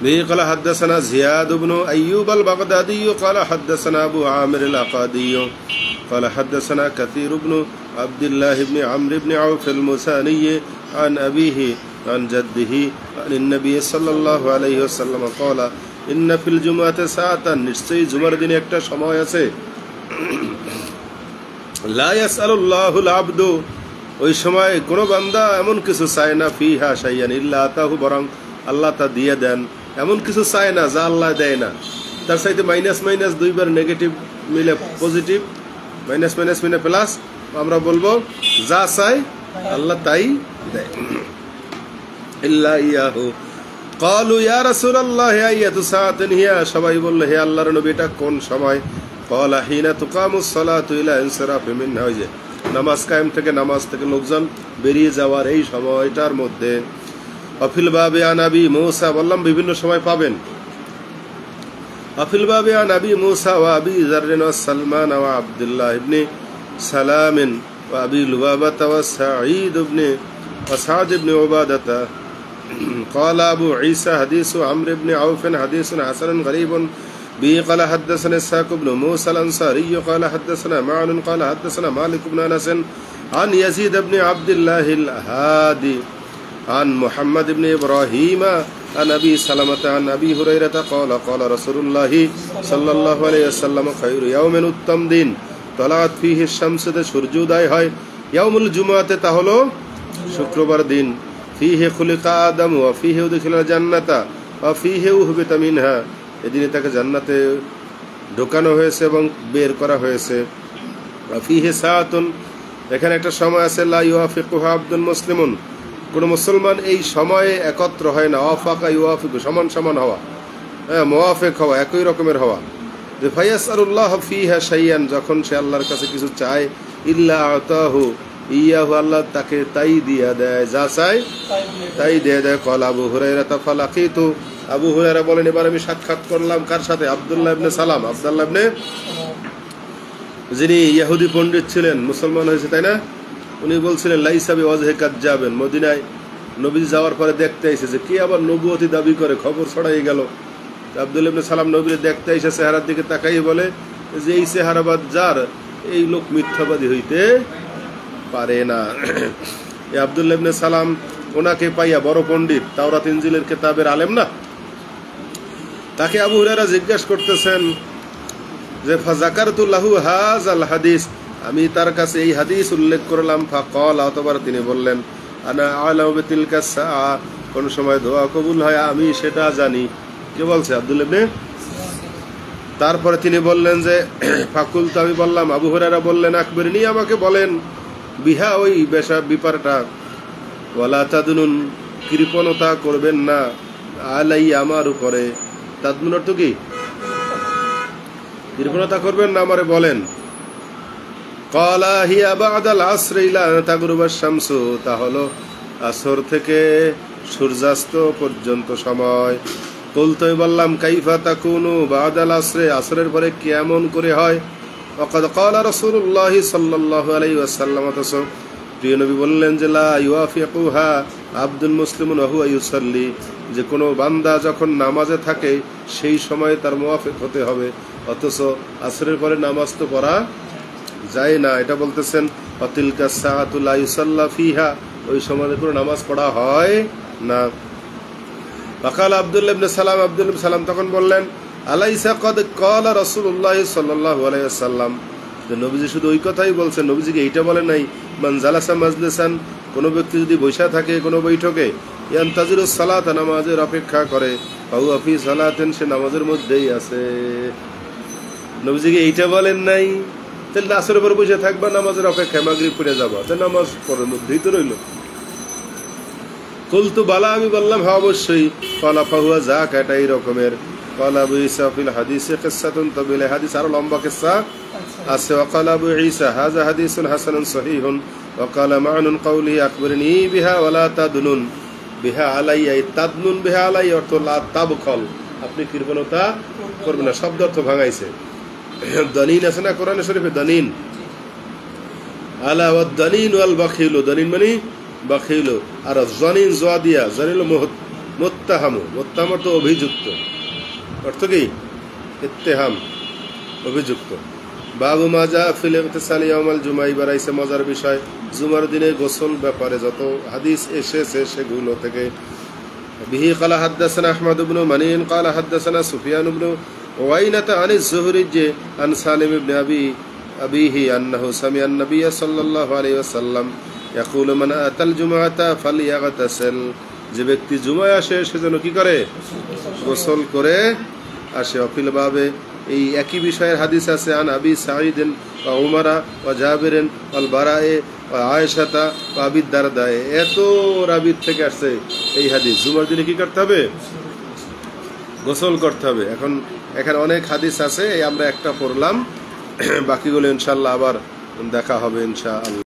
قال حدثنا زياد بن أيوب البغدادي قال حدثنا أبو عامر العقادي قال حدثنا كثير بن عبد الله بن عمرو بن عوف المساني عن أبيه عن جده عن النبي صلى الله عليه وسلم قال إن في الجمعة ساعة, নিশ্চয়ই জুমার দিনে একটা সময় আছে, লা ইয়াসআলুল্লাহুল আবদু, ওই সময় কোন বান্দা এমন কিছু চায় না, ফিহা শাইয়ান ইল্লা আতাহু, বরং আল্লাহ তা দিয়ে দেন, এমন কিছু চায় না যা আল্লাহ দেয় না। তার সাথে মাইনাস মাইনাস দুইবার নেগেটিভ মিলে পজিটিভ, মাইনাস মাইনাস মিলে প্লাস, আমরা বলবো যা চাই আল্লাহ তাই দেয়। ইল্লা ইয়াহু ক্বালু ইয়া রাসূলুল্লাহ আইয়াতু সাআতিন হিয়া, সবাই বলল হে আল্লাহর নবী এটা কোন সময়? ক্বালা হিনা তুকামুস সালাতু ইলা ইনসিরাফি মিনহা, ওই যে নামাজ কায়েম থেকে, নামাজ থেকে লোকজন বেরিয়ে যাওয়ার এই সময়টার মধ্যে। আফিল বাবে আন আবি মূসা, বললাম বিভিন্ন সময় পাবেন। আফিল বাবে আন আবি মূসা ওয়া আবি যাররিন ওয়া সালমান ওয়া আব্দুল্লাহ ইবনে সালামিন ওয়া আবি লুবাবাতা ওয়া সাঈদ ইবনে ওয়া সাদ ইবনে উবাদাতা قال أبو عيسى حديث عمرو بن عوف حديث حسن غريب به قال حدثنا إسحاق بن موسى الأنصاري قال حدثنا معن قال حدثنا مالك بن أنس عن يزيد بن عبد الله الهادي عن محمد بن إبراهيم عن أبي سلمة عن أبي هريرة قال قال رسول الله صلى الله عليه وسلم خير يوم উত্তম দিন طلعت فيه الشمس, সূর্যোদয় হয়, ইয়াউমুল জুমআতে, তা হলো শুক্রবার দিন, ফিহে খুলিকা আদম ওয়া ফিহে উদখিলাল জান্নাতা ওয়া ফিহে উহবিতা মিনহা, এদিনে তাকে জান্নাতে ঢোকানো হয়েছে এবং বের করা হয়েছে। ওয়া ফিহে সাআতুন, এখানে একটা সময় আছে, লা ইউআফিকুহা আবদুল মুসলিমুন, কোন মুসলমান এই সময়ে একত্র হয় না। ওয়াফাকা ইউআফিকু, সমান সমান হওয়া, হ্যাঁ মুওয়াফিক হওয়া, একই রকমের হওয়া। যে ফায়াসআলুল্লাহ ফিহা শাইয়ান, যখন সে আল্লাহর কাছে কিছু চায়, ইল্লা আতাহু ইয়াহু, আল্লাহ তাকে তাই দিয়া দেয়, যা চাই তাই দিয়ে দেয়। ক্বালা আবু হুরায়রা ফালাকিতু, আবু হুরায়রা বলেন এবার আমি সাক্ষাৎ করলাম কার সাথে? আব্দুল্লাহ ইবনে সালাম, আব্দুল্লাহ ইবনে, যিনি ইহুদি পণ্ডিত ছিলেন, মুসলমান হয়েছে তাই না, উনি বলছিলেন লাইসা বিওয়াজহি কাজ্জাবেন, মদিনায় নবী যাওয়ার পরে দেখতে এসেছে যে কি আবার নবুয়তি দাবি করে, খবর ছড়াই গেল। আব্দুল্লাহ ইবনে সালাম নবীর দেখতে এসে চেহারার দিকে তাকাই বলে যে এই চেহারাবাদ যার, এই লোক মিথ্যাবাদী হইতে পারে না। এই আব্দুল্লাহ ইবনে সালাম, ওনাকে পাইয়া বড় পণ্ডিত, তাওরাত ইনজিলের কিতাবের আলেম না, তাকে আবু হুরায়রা জিজ্ঞাসা করতেছেন যে ফাযাকারতু লাহু হাযাল হাদিস, আমি তার কাছে এই হাদিস উল্লেখ করলাম। ফাকাল, অতঃপর তিনি বললেন, আনা আ'লামু বিতিলকা সাআ, কোন সময় দোয়া কবুল হয় আমি সেটা জানি। কে বলছে? আব্দুল্লাহ ইবনে। তারপরে তিনি বললেন যে ফাকুলতু, আমি বললাম, আবু হুরায়রা বললেন, আকবিরনি, আমাকে বলেন, বিহা, ওই ব্যাপারটা, ওয়ালা তাদনুন, কৃপণতা করবেন না, আলাই, আমার উপরে। তাদনুন অর্থ কি? কৃপণতা করবেন না, আমারে বলেন। ক্বালা হিয়া বা'দাল আসর ইলা আন তাগরুবা শামসু, তা হলো আসর থেকে সূর্যাস্ত পর্যন্ত সময়। কুলতু, বললাম, কাইফা তাকুনু বা'দাল আসরে, আসরের পরে কেমন করে হয়? ওয়াকাদ ক্বালা রাসূলুল্লাহ সাল্লাল্লাহু আলাইহি ওয়াসাল্লাম, অথচ প্রিয় নবী বললেন যে লা ইউয়াফিকুহা আবদুল মুসলিমুন ওয়া হুয়া ইউসাল্লি, যে কোনো বান্দা যখন নামাজে থাকে সেই সময় তার মুওয়াফিক হতে হবে, অথচ আসরের পরে নামাজ তো পড়া যায় না। এটা বলতেছেন ফাতিলকা সাআতু লা ইউসাল্লা ফিহা, ওই সময় কোনো নামাজ পড়া হয় না। ফাকাল আব্দুল্লাহ ইবনে সালাম, আব্দুল্লাহ ইবনে সালাম তখন বললেন, আলাইসা ক্বাদ ক্বালা রাসূলুল্লাহ সাল্লাল্লাহু আলাইহি ওয়াসাল্লাম, যে নবীজি শুধু ওই কথাই বলছেন, নবীজিকে এইটা বলেন নাই, মান জালাসা মাজলিসান, কোন ব্যক্তি যদি বসা থাকে কোনো বৈঠকে, ইয়ান্তাজিরুস সালাত, নামাজের অপেক্ষা করে, ফাহুয়া ফি সালাতিন, সে নামাজের মধ্যেই আছে। নবীজিকে এইটা বলেন নাই, তাহলে আসরের পর বসে থাকবা নামাজের অপেক্ষায়, মাগরিব পড়ে যাবা, তো নামাজ পড়ার মধ্যেই তো রইল। কুলতু বালা, আমি বললাম, হ্যাঁ অবশ্যই। ক্বালা ফাহুয়া যাক, এটা এই রকমের। ক্বালা আবু ঈসা ফিল হাদিসে কিসসাতুন তাবিলা, হাদিস আরো লম্বা কিসসা আছে। ওয়াকাল আবু ঈসা হাযা হাদিসুন হাসানুন সহিহুন। ওয়াকাল মা'নুন কওলিহি আকবিরনি বিহা ওয়ালা তাদনুন বিহা আলাইয়া, তাদনুন বিহা আলাইয়া অর্থ লা তাবখল, আপনি কৃপণতা করবেন না, শব্দ অর্থ ভাঙাইছে। দানিন আছে না কোরআনে শরীফে, দানিন, আলা ওয়াদ দানিন ওয়াল বাখিলু, দানিন মানে বাখিল, আর জানিন জাদিয়া, জানিল মুত্তাহামু, মুত্তাহাম তো অভিযুক্ত, অর্থ কি? ইত্তেহাম, অভিযুক্ত। বাবু মাজা ফিল ইগতিসালি ইয়াউমাল জুমা, বারাইছে মজার বিষয়, জুমার দিনে গোসল ব্যাপারে যত হাদিস এসেছে সেগুলো থেকে। বিহি ক্বালা হাদাসানা আহমদ ইবনে মানিন ক্বালা হাদাসানা সুফিয়ান ইবনে ওয়াইনাতা আনিজ যুহরি, যে আন সালিম ইবনে আবিহি আন্নাহু সামিআ আন-নবী সাল্লাল্লাহু আলাইহি ওয়াসাল্লাম ইয়াকুলু মান আতাল জুমআতা ফালইয়াগতাসিল, যে ব্যক্তি জুমায় আসে সে যেন কি করে? গোসল করে আসে। অফিল বাবে এই একই বিষয়ের হাদিস আছে, আন আবি সাঈদিন ওয়া উমারা ওয়া জাবিরিন ওয়াল বারায়ে ওয়া আয়েশাতা ওয়া আবি দারদায়ে, এত রাবীর থেকে আসছে এই হাদিস। জুমার দিনে কি করতে হবে? গোসল করতে হবে। এখন এখানে অনেক হাদিস আছে, আমরা একটা পড়লাম, বাকিগুলো ইনশাআল্লাহ আবার দেখা হবে ইনশাআল্লাহ।